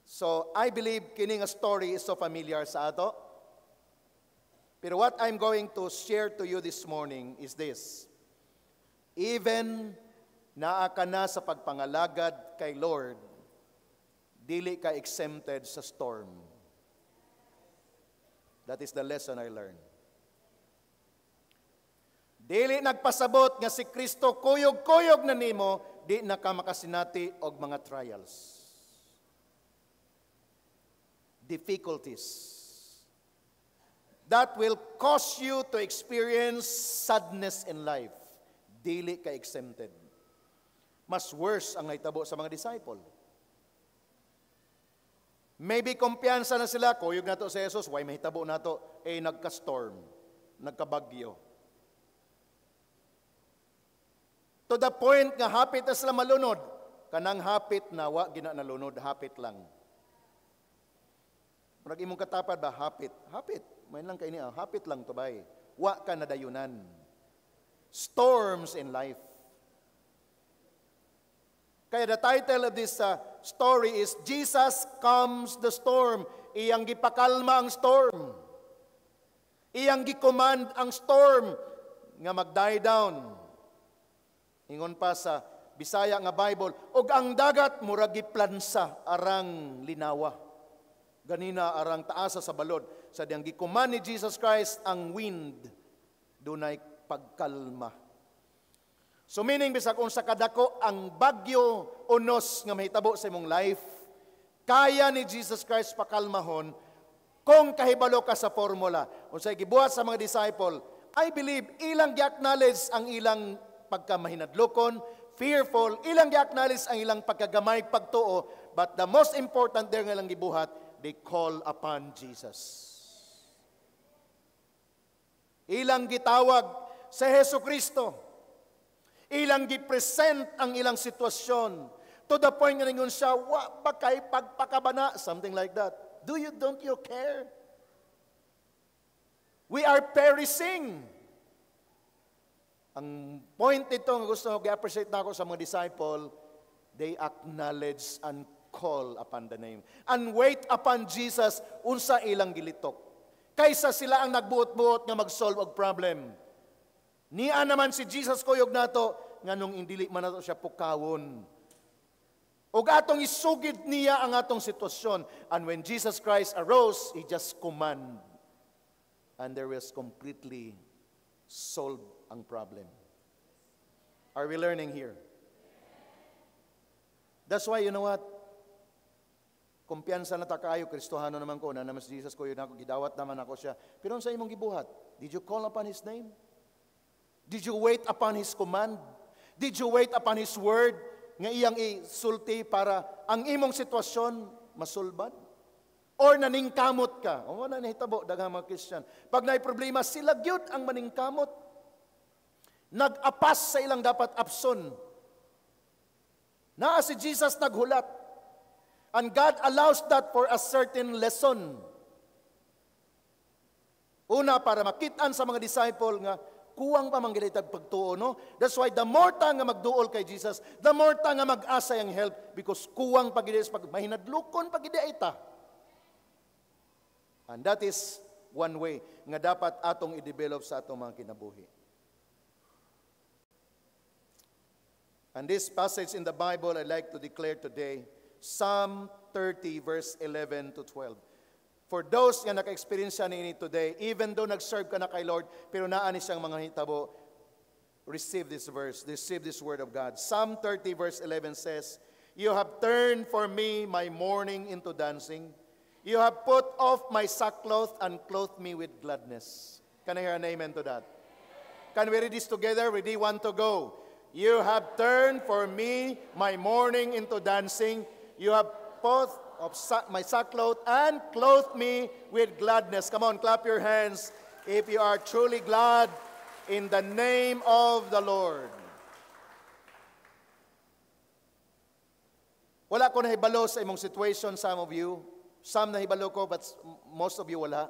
So I believe kining a story is so familiar sa ato. Pero what I'm going to share to you this morning is this. Even naa ka na sa pagpangalagad kay Lord, dili ka exempted sa storm. That is the lesson I learned. Dili nagpasabot nga si Kristo kuyog-kuyog na nimo, di na ka makasinati og mga trials. Difficulties that will cause you to experience sadness in life. Dili ka exempted. Mas worse ang naitabo sa mga disciple. Maybe kumpiyansa na sila, kuyog na to sa Jesus, why mahitabo na to? Nagka-storm, nagkabagyo. To the point nga hapit na sila malunod, kanang hapit na wa gina nalunod, hapit lang. Murag imong katapad ba, hapit? Hapit. May lang kayo niya, hapit lang to bay. Wa ka nadayunan. Storms in life. Kaya the title of this story is, Jesus Calms the Storm. Iyang gipakalma ang storm. Iyang gicommand ang storm nga mag-die down. Ingon pa sa Bisaya nga Bible, og ang dagat murag giplansa arang linawa. Ganina arang taasa sa balod. Sa diyang gikuman ni Jesus Christ, ang wind, dunay pagkalma. So meaning, bisag kung sa kadako, ang bagyo unos nga mahitabo sa imong life, kaya ni Jesus Christ pakalmahon, Kung kahibalo ka sa formula, unsay gibuhat sa mga disciple, I believe ilang gi-acknowledge ang ilang pagkamahinadlokon, fearful, ilang gi-acknowledge ang ilang pagkagamay, pagtuo, but the most important there nga lang gibuhat, they call upon Jesus. Ilang gitawag sa Hesus Kristo. Ilang gipresent ang ilang sitwasyon. To the point nga ningon siya, wa ba kay pagpakabana? Something like that. Don't you care? We are perishing. Ang point ito nga gusto ko i-appreciate na ako sa mga disciple, they acknowledge and call upon the name. And wait upon Jesus, unsa ilang gilitok. Kaysa sila ang nagbuot-buot nga mag-solve og problem. Niya naman si Jesus kuyog nato, nga nung indili man nato siya pukawon. O atong isugid niya ang atong sitwasyon. And when Jesus Christ arose, He just command. And there was completely solved ang problem. Are we learning here? That's why, you know what? Kumpiyansa na ta kaayo, Kristohano naman ko, na naman si Jesus ko, yun ako, gidawat naman ako siya. Pero sa imong gibuhat, did you call upon His name? Did you wait upon His command? Did you wait upon His word? Nga iyang isulti para ang imong sitwasyon masulbad? Or naningkamot ka? O na nahitabo, daghang mga Christian. Pag naay problema, sila gyud ang maningkamot. Nag-apas sa ilang dapat apson. Naa si Jesus naghulat. And God allows that for a certain lesson. Una, para makitaan sa mga disciple nga, kuwang pa manggilitag pagtuo, no? That's why the more ta nga magduol kay Jesus, the more ta nga mag-asa ang help, because kuwang pagidis pag mahinadlukon pagidi ita. And that is one way nga dapat atong i-develop sa atong mga kinabuhi. And this passage in the Bible, I'd like to declare today, Psalm 30 verse 11 to 12. For those nga naka-experience ni today, even though nag-serve ka na kay Lord, pero naani siyang mga hitabo, receive this verse, receive this word of God. Psalm 30 verse 11 says, You have turned for me my mourning into dancing. You have put off my sackcloth and clothed me with gladness. Can I hear an amen to that? Can we read this together? Ready? 1 to go. You have turned for me my mourning into dancing. You have put off my sackcloth and clothed me with gladness. Come on, clap your hands if you are truly glad in the name of the Lord. Wala ko nahibalo sa imong situation, some of you. Some nahibalo ko, but most of you wala.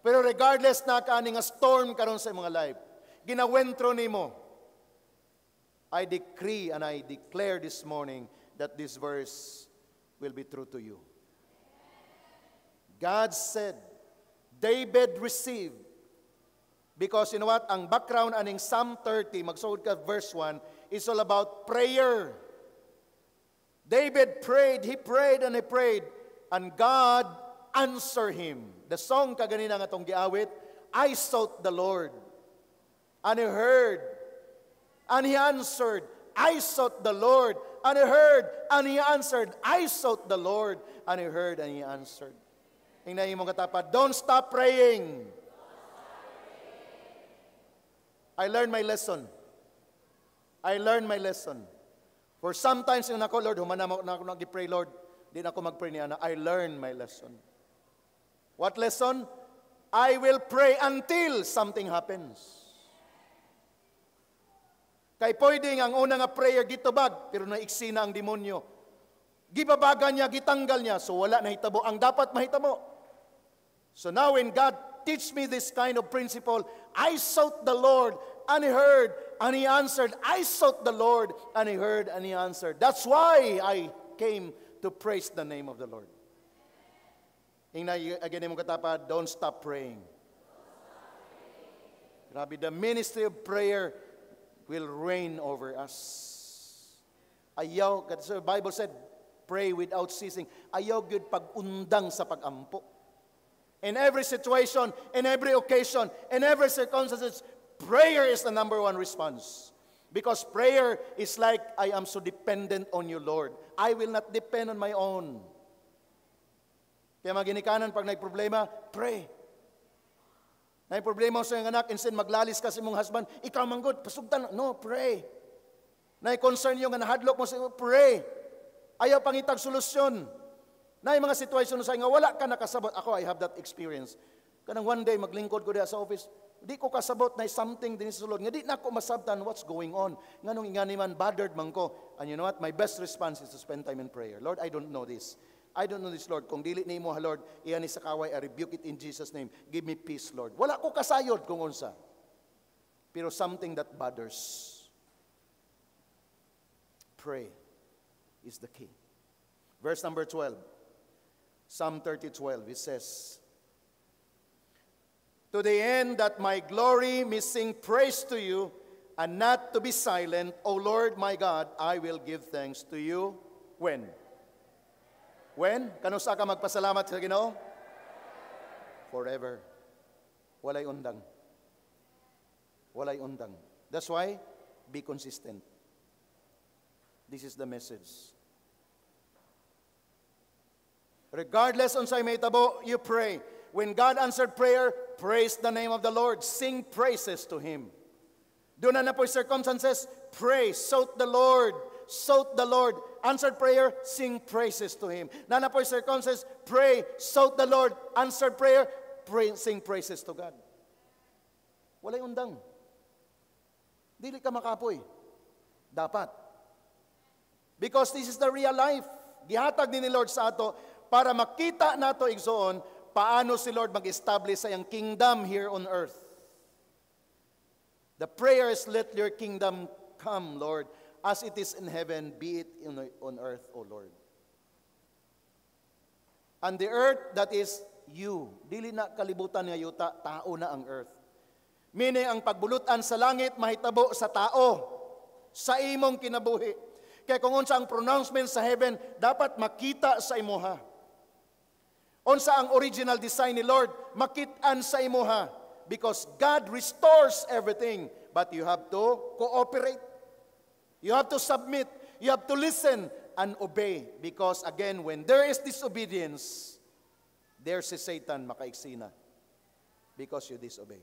Pero regardless na kaani nga storm karon sa imong life, ginawentro nimo, I decree and I declare this morning that this verse will be true to you. God said, David received, because you know what, ang background aning Psalm 30, magsugod ka verse 1, is all about prayer. David prayed, he prayed, and God answered him. The song kaganina nga tong giawit, I sought the Lord, and He heard, and He answered. I sought the Lord, and He heard, and He answered. I sought the Lord, and He heard, and He answered. Tingnan imong katapat, don't stop praying. I learned my lesson. I learned my lesson. For sometimes yung ako, Lord, humana na ako nag-pray, Lord, di na ako mag-pray niya na. I learned my lesson. What lesson? I will pray until something happens. Kay pwedeng ang una nga prayer gitubag, pero naiksi na ang demonyo. Gibabagan niya, gitanggal niya, so wala na hitabo. Ang dapat mahitabo. So now when God teach me this kind of principle, I sought the Lord, and He heard, and He answered. I sought the Lord, and He heard, and He answered. That's why I came to praise the name of the Lord. Again, mong katapa, don't stop praying. Grabe, the ministry of prayer will reign over us. Ayaw, kasi the Bible said, pray without ceasing. Ayaw gyud pag-undang sa pag-ampo. In every situation, in every occasion, in every circumstances, prayer is the number one response. Because prayer is like, I am so dependent on you, Lord. I will not depend on my own. Kaya mga ginikanan, pag nagproblema, pray. Na problema sa iyong anak, instead maglalis ka sa imong husband, ikaw manggod, pasugtan. No, pray. Na concern yung nga nahadlok mo sa iyo, pray. Ayaw pangitag solusyon. Na mga sitwasyon sa nga wala ka nakasabot. Ako, I have that experience. Kanang one day, maglingkod ko diya sa office, di ko kasabot na something din sa sulod. Nga di na ako masabtan what's going on. Nga nung ingani man, bothered man ko. And you know what? My best response is to spend time in prayer. Lord, I don't know this. I don't know this, Lord. Kung dili ni mo, Lord, iyan ni sa kaway, I rebuke it in Jesus' name. Give me peace, Lord. Wala ko kasayod kung unsa. Pero something that bothers. Pray is the key. Verse number 12. Psalm 30:12, it says, to the end that my glory may sing praise to you, and not to be silent, O Lord my God, I will give thanks to you. When? When? Kanusa ka magpasalamat sa Ginoo? Forever. Walay undang. Walay undang. That's why, be consistent. This is the message. Regardless on sa'y may tabo, you pray. When God answered prayer, praise the name of the Lord. Sing praises to Him. Doon na po circumstances, pray, sought the Lord. Sought the Lord. Answered prayer, sing praises to Him. Nana po circumstances, pray, sought the Lord. Answered prayer, pray, sing praises to God. Walay undang. Dili ka makapoy. Dapat. Because this is the real life. Gihatag ni Lord sa ato para makita nato igsoon paano si Lord mag-establish sa iyang kingdom here on earth. The prayer is, let your kingdom come, Lord. As it is in heaven, be it on earth, O Lord. And the earth, that is you. Dili na kalibutan nga yuta, tao na ang earth. Meaning, ang pagbulutan sa langit, mahitabo sa tao, sa imong kinabuhi. Kaya kung unsa ang pronouncement sa heaven, dapat makita sa imuha. Unsa ang original design ni Lord, makitaan sa imuha. Because God restores everything, but you have to cooperate. You have to submit. You have to listen and obey. Because again, when there is disobedience, there's si Satan makaiksina. Because you disobey.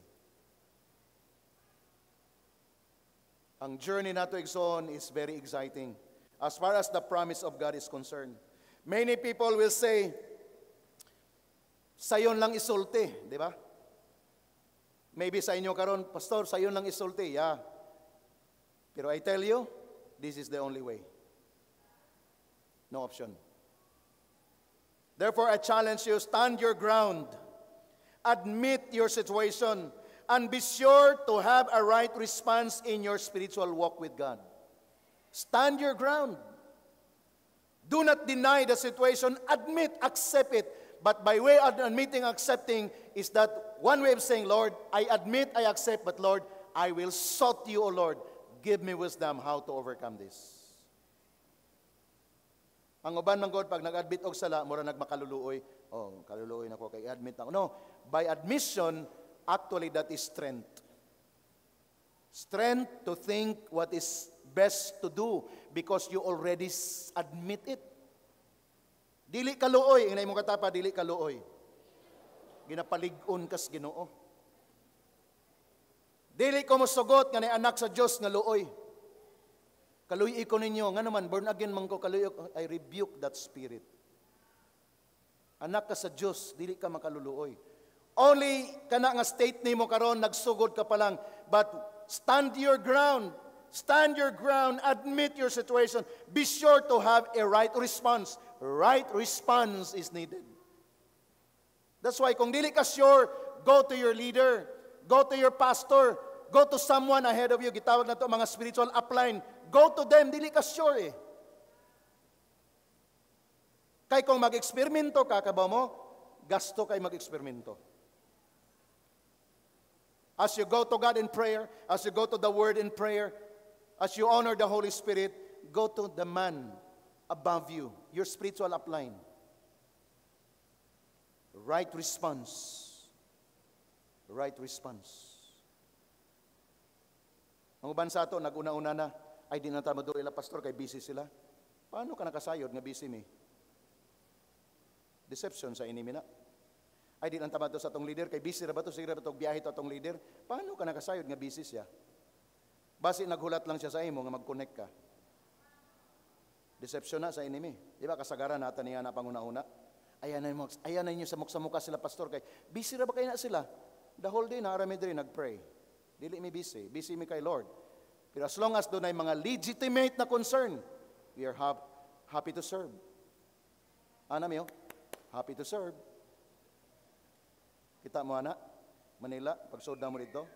Ang journey nato igsoon is very exciting. As far as the promise of God is concerned. Many people will say, sayon lang isulti, di ba? Maybe sa inyo karon, Pastor, sayon lang isulti. Yeah. Pero I tell you, this is the only way. No option. Therefore, I challenge you, stand your ground. Admit your situation. And be sure to have a right response in your spiritual walk with God. Stand your ground. Do not deny the situation. Admit, accept it. But by way of admitting, accepting, is that one way of saying, Lord, I admit, I accept, but Lord, I will sought you, O Lord. Give me wisdom how to overcome this. Ang uban man God, pag nag-admit og sala, mura nagmakaluluoy. Oh, kaluluoy na ko kay admit na. No, by admission, actually that is strength. Strength to think what is best to do because you already admit it. Dili kaluoy, inay mo katapa, dili kaluoy. Ginapalig-on kas Ginoo. Dili ko mosugot nga ni anak sa Dios nga luoy. Kaluy ko ninyo, nga naman, born again man ko, kaluy I rebuke that spirit. Anak ka sa Diyos, dili ka makaluluoy. Only kana nga state nimo karon nagsugod ka pa lang, but stand your ground. Stand your ground, admit your situation. Be sure to have a right response. Right response is needed. That's why kung dili ka sure, go to your leader, go to your pastor, go to someone ahead of you. Gitawag na to mga spiritual upline. Go to them, dili ka sure eh. Kay kung mag-eksperimento ka, kabaw mo, gasto kay mag-eksperimento. As you go to God in prayer, as you go to the Word in prayer, as you honor the Holy Spirit, go to the man above you, your spiritual upline. Right response. Right response. Ang uban sa ato, nag-una-una na, ay di na tamaduro ila pastor, kay busy sila. Paano ka nakasayod nga busy mi? Deception sa enemy na. Ay, di lang tama to sa atong leader. Kay busy ra ba to? Sige ra ba to? Biyahe to atong leader? Paano ka nakasayod nga busy siya? Basi naghulat lang siya sa imo nga mag-connect ka. Deception na sa enemy. Di ba kasagaran natin niya na panguna-una? Ayan na inyo sa mukha sila, pastor. Kay, busy ra ba kayo na sila? The whole day, naarami din, nag-pray. Dili mi busy. Busy mi kay Lord. Pero as long as doon ay mga legitimate na concern, we are happy to serve. Ano miyo? Happy to serve. Kita mo, anak? Manila, pagsood na mo dito.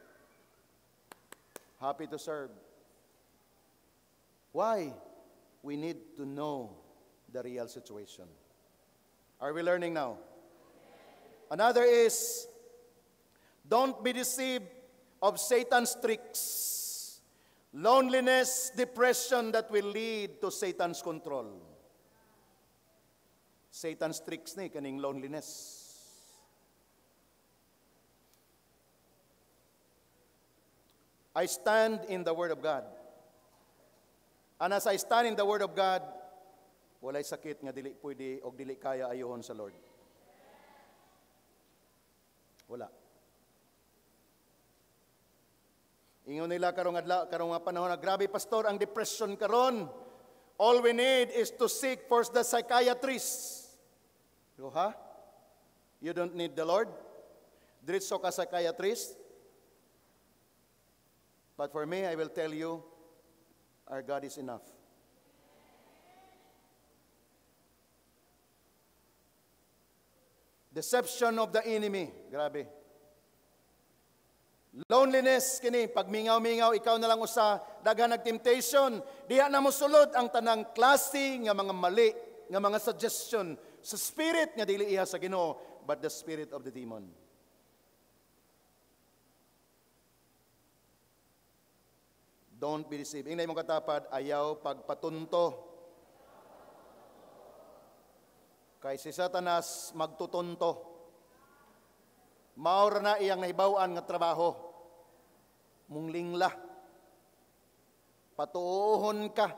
Happy to serve. Why? We need to know the real situation. Are we learning now? Another is, don't be deceived of Satan's tricks. Loneliness, depression that will lead to Satan's control. Satan's tricks ni kaning loneliness. I stand in the Word of God. And as I stand in the Word of God, walay sakit nga dili pwede o dili kaya ayohon sa Lord. Wala. Ingon nila karong nga panahon na grabe pastor ang depression karon. All we need is to seek for the psychiatrist. So, ha? You don't need the Lord? Diretso ka psychiatrist? But for me, I will tell you, our God is enough. Deception of the enemy. Grabe. Loneliness, kini, pag mingaw-mingaw, ikaw na lang usa, daghan nag-temptation, diha na mo sulod ang tanang klase nga mga mali, nga mga suggestion, sa spirit nga dili iha sa Ginoo, but the spirit of the demon. Don't be deceived. Ingay mong katapat, ayaw pagpatunto. Kay si Satanas magtutunto. Maura na iyang nahibawan nga trabaho. Munglingla. Patuuhon ka.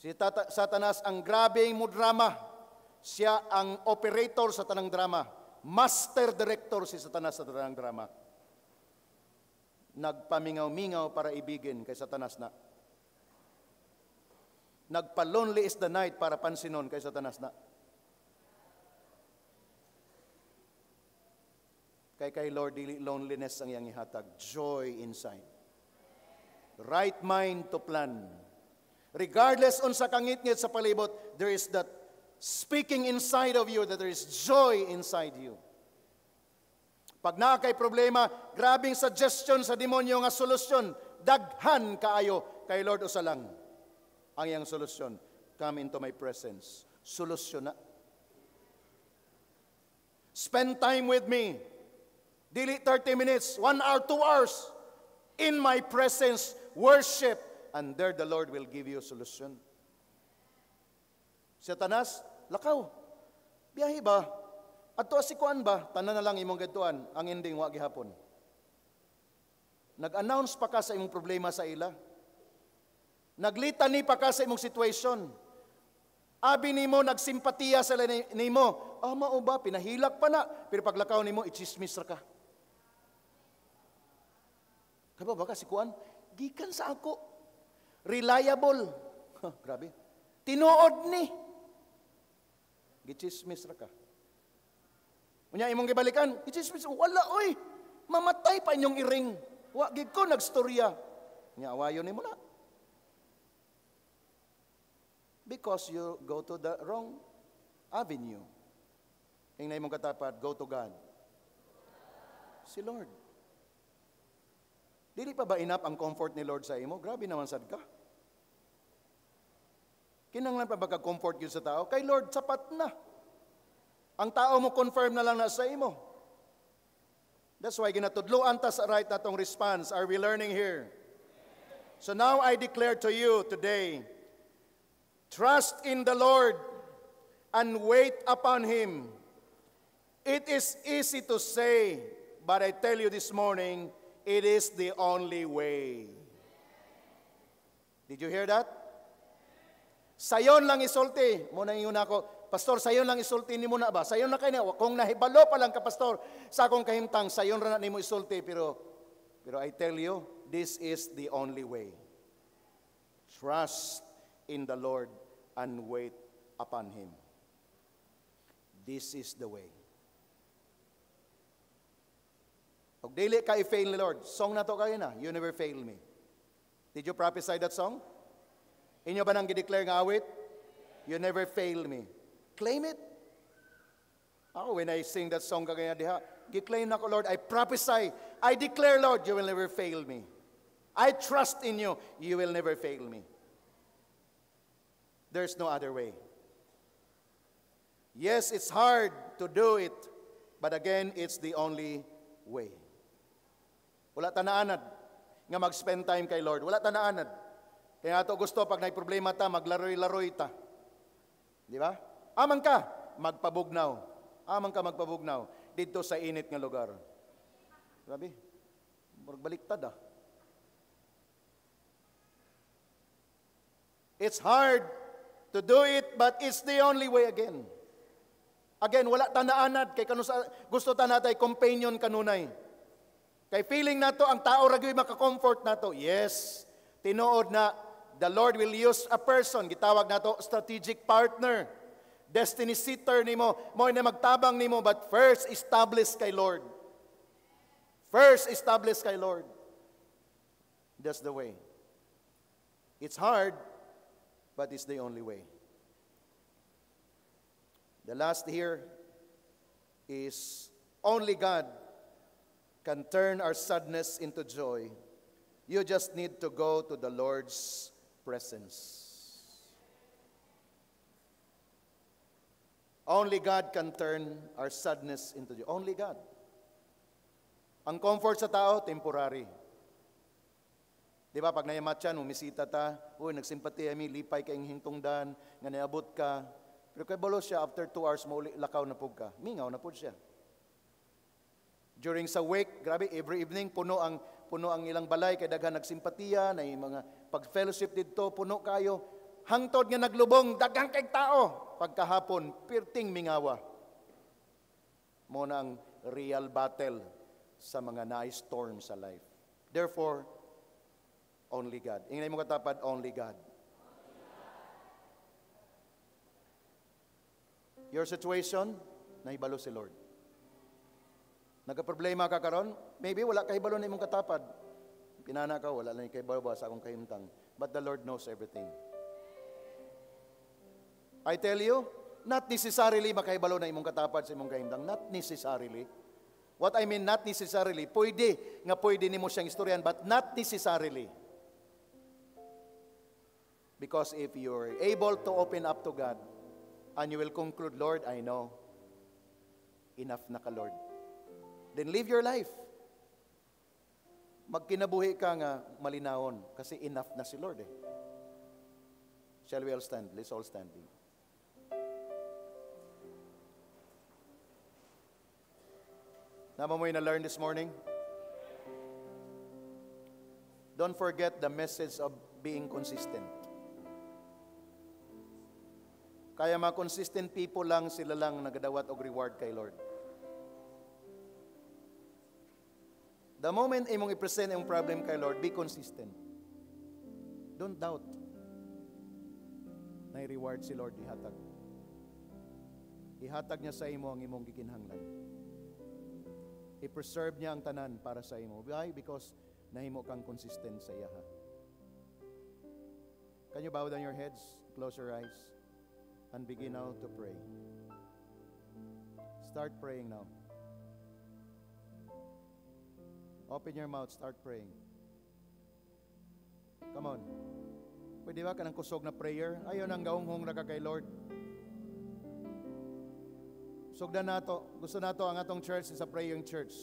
Si Satanas ang grabing mo drama. Siya ang operator sa tanang drama. Master director si Satanas sa tanang drama. Nagpamingaw-mingaw para ibigin kay Satanas na. Nagpa-lonely is the night para pansinon kay Satanas na. Kay Lord, dili loneliness ang iyang ihatag. Joy inside. Right mind to plan. Regardless on sa kangit-ngit sa palibot, there is that speaking inside of you that there is joy inside you. Pag naa kay problema, grabing suggestion sa demonyo nga solusyon, daghan kaayo kay Lord usa lang. Ang iyang solusyon, come into my presence. Solusyon na. Spend time with me. Dili 30 minutes, 1 hour, 2 hours. In my presence, worship. And there the Lord will give you a solution. Satanas, lakaw. Biyahe ba? Ato asikuan ba? Tanan na lang imong gadtuan. Ang ending, wa gihapon. Nag-announce pa ka sa imong problema sa ila. Naglitani pa ka sa imong situation. Abi nimo nagsimpatiya sa nimo. Mao ba pinahilak pa na, pero paglakaw nimo ichismis ra ka. Kaba ba ka si kuan? Gikan sa ako. Reliable. Grabe. Tinuod ni. Gichismis ra ka. Unya imong gibalikan, ichismis wala oy. Mamatay pa inyong iring. Wa gid ko nagstorya. Nya awayon nimo na. Because you go to the wrong avenue. Hingnay mong katapat, go to God. Si Lord. Dili pa ba enough ang comfort ni Lord sa imo? Grabe naman sad ka. Kinanglan pa ba ka-comfort yun sa tao? Kay Lord, sapat na. Ang tao mo confirm na lang na sa imo. That's why ginatudloan ta sa right natong response. Are we learning here? So now I declare to you today, trust in the Lord and wait upon Him. It is easy to say, but I tell you this morning, it is the only way. Did you hear that? Sayon lang isulti. Muna yun ako, Pastor, sayon lang isulti ni mo na ba? Sayon na kayo na. Kung nahibalo pa lang ka, Pastor, sa akong kahimtang, sayon ra na ni mo isulti. Pero I tell you, this is the only way. Trust in the Lord and wait upon Him. This is the way. Pag dili ka i-fail ni Lord, song na to kayo na, you never fail me. Did you prophesy that song? Inyo ba nang gideclare nga awit? You never fail me. Claim it. Ako, when I sing that song kagaya diha, gi-claim na ko, Lord, I prophesy, I declare, Lord, you will never fail me. I trust in you, you will never fail me. There's no other way. Yes, it's hard to do it, but again, it's the only way. Wala tanaanad nga mag-spend time kay Lord. Wala tanaanad. Kaya ato gusto, pag may problema ta, maglaroy-laroy ta. Di ba? Amang ka, magpabugnaw. Amang ka magpabugnaw dito sa init nga lugar. Grabe, baliktad ah. It's hard to do it, but it's the only way again. Again, wala tanaanad. Kay gusto ta natay companion kanunay. Kay feeling nato ang tao ragoy maka-comfort nato. Yes, tinuod na the Lord will use a person. Gitawag nato strategic partner. Destiny sitter nimo, mo na magtabang nimo, but first establish kay Lord. First establish kay Lord. That's the way. It's hard, but it's the only way. The last here is only God can turn our sadness into joy. You just need to go to the Lord's presence. Only God can turn our sadness into joy. Only God. Ang comfort sa tao, temporary. Di ba, pag nayamat siya, umisita ta, nagsimpati ami, lipay kayong hintungdan, nga naabot ka. Pero kay balo siya, after 2 hours, mauli, lakaw na po ka. Mingaw na po siya. During sa wake, grabe, every evening, puno ang ilang balay, kay daghan nagsimpatiya, na yung mga pag-fellowship dito, puno kayo. Hangtod nga naglubong, daghang kay tao. Pagkahapon, pirting mingawa. Muna ang real battle sa mga na-storm sa life. Therefore, only God. Ingay mo katapad, only God. Your situation, nahibalo si Lord. Nagka-problema ka karon, maybe wala kahibalo na imong katapad. Pinana ka, wala na kahibalo sa akong kahimtang. But the Lord knows everything. I tell you, not necessarily makahibalo na imong katapad sa imong kahimtang. Not necessarily. What I mean, not necessarily. Pwede nimo siyang istoryan, but not necessarily. Because if you're able to open up to God, and you will conclude, Lord, I know, enough na ka, Lord. Then live your life. Magkinabuhi ka nga malinawon, kasi enough na si Lord eh. Shall we all stand? Let's all stand. Nama mo yung na-learn this morning? Don't forget the message of being consistent. Kaya mga consistent people lang, sila lang nagadawat og reward kay Lord. The moment imong i-present yung problem kay Lord, be consistent. Don't doubt. Na reward si Lord ihatag. Ihatag niya sa imo ang imong gikinahanglan. I-preserve niya ang tanan para sa imo. Why? Because nahimo kang consistent sa iya. Can you bow down your heads, close your eyes, and begin now to pray. Start praying now. Open your mouth, start praying. Come on. Pwede ba ka ng kusog na prayer? Ayaw nang gaunghong na ka kay Lord. Sugdan nato. Gusto nato ang atong church is a praying church.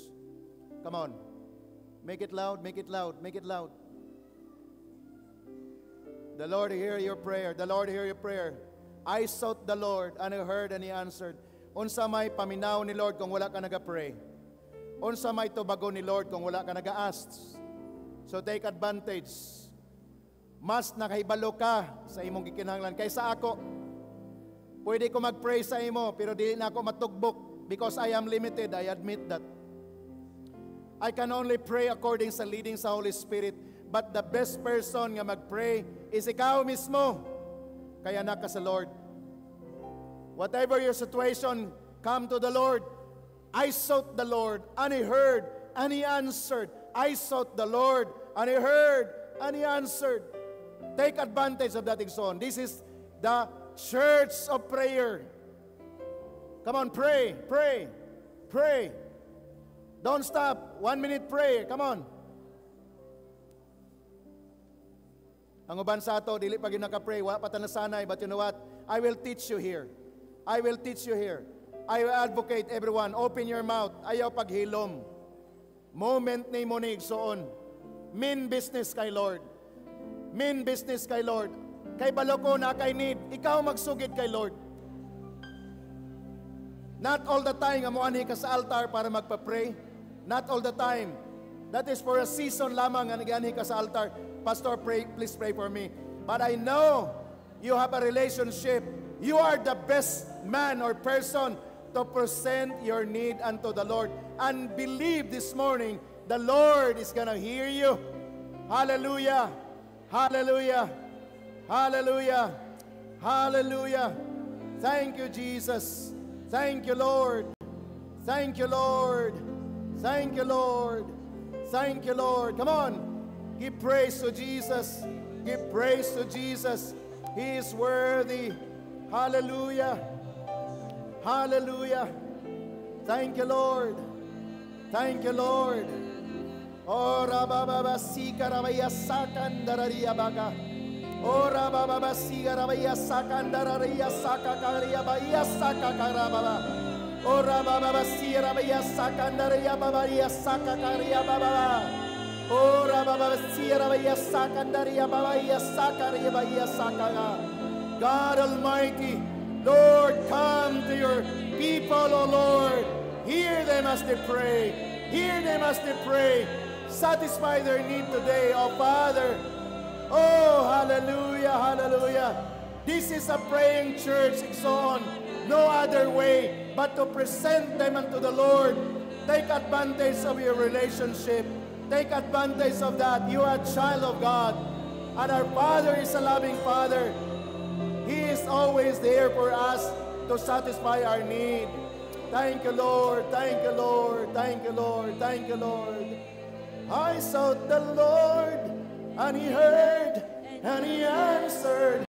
Come on. Make it loud, make it loud, make it loud. The Lord hear your prayer. The Lord hear your prayer. I sought the Lord, and He heard, and He answered. Unsa may paminaw ni Lord kung wala ka naga-pray? Unsa may tubago ni Lord kung wala ka naga-ask? So take advantage. mas nakahibalo ka sa imong gikinahanglan kaysa ako. Pwede ko mag-pray sa imo, pero di na ako matugbok because I am limited. I admit that. I can only pray according sa leading sa Holy Spirit. But the best person nga mag-pray is ikaw mismo. Kaya naka sa Lord. Whatever your situation, come to the Lord. I sought the Lord, and He heard, and He answered. I sought the Lord, and He heard, and He answered. Take advantage of that exon. This is the church of prayer. Come on, pray, pray, pray. Don't stop. 1 minute prayer. Come on. Ang uban sa ato, dili pa ginaka-pray, wa pa ta nasanay, but you know what? I will teach you here. I will teach you here. I will advocate everyone. Open your mouth. Ayaw paghilom. Moment ni mo ni igsoon. Mean business kay Lord. Mean business kay Lord. Kay balo ko na kay need. Ikaw magsugid kay Lord. Not all the time nga moanhi ka sa altar para magpa-pray. Not all the time. That is for a season lamang nga nag-anhi ka sa altar. Pastor, pray, please pray for me. But I know you have a relationship. You are the best man or person to present your need unto the Lord. And believe this morning, the Lord is gonna hear you. Hallelujah. Hallelujah. Hallelujah. Hallelujah. Thank you, Jesus. Thank you, Lord. Thank you, Lord. Thank you, Lord. Thank you, Lord. Come on. Give praise to Jesus. Give praise to Jesus. He is worthy. Hallelujah. Hallelujah. Thank you, Lord. Thank you, Lord. Ora baba sika rabaya sakandararia baga. Ora baba sika rabaya sakandararia sakakaria baya sakakarababa. Ora baba sika rabaya sakandaria babaya sakakaria baba. Ora baba sika rabaya sakandaria babaya sakaria baya sakaka. God Almighty, Lord, come to your people, O Lord. Hear them as they pray. Hear them as they pray. Satisfy their need today, O Father. Oh, hallelujah, hallelujah. This is a praying church, so on. No other way but to present them unto the Lord. Take advantage of your relationship. Take advantage of that. You are a child of God. And our Father is a loving Father. He is always there for us to satisfy our need. Thank you, Lord. Thank you, Lord. Thank you, Lord. Thank you, Lord. I sought the Lord, and He heard, and He answered.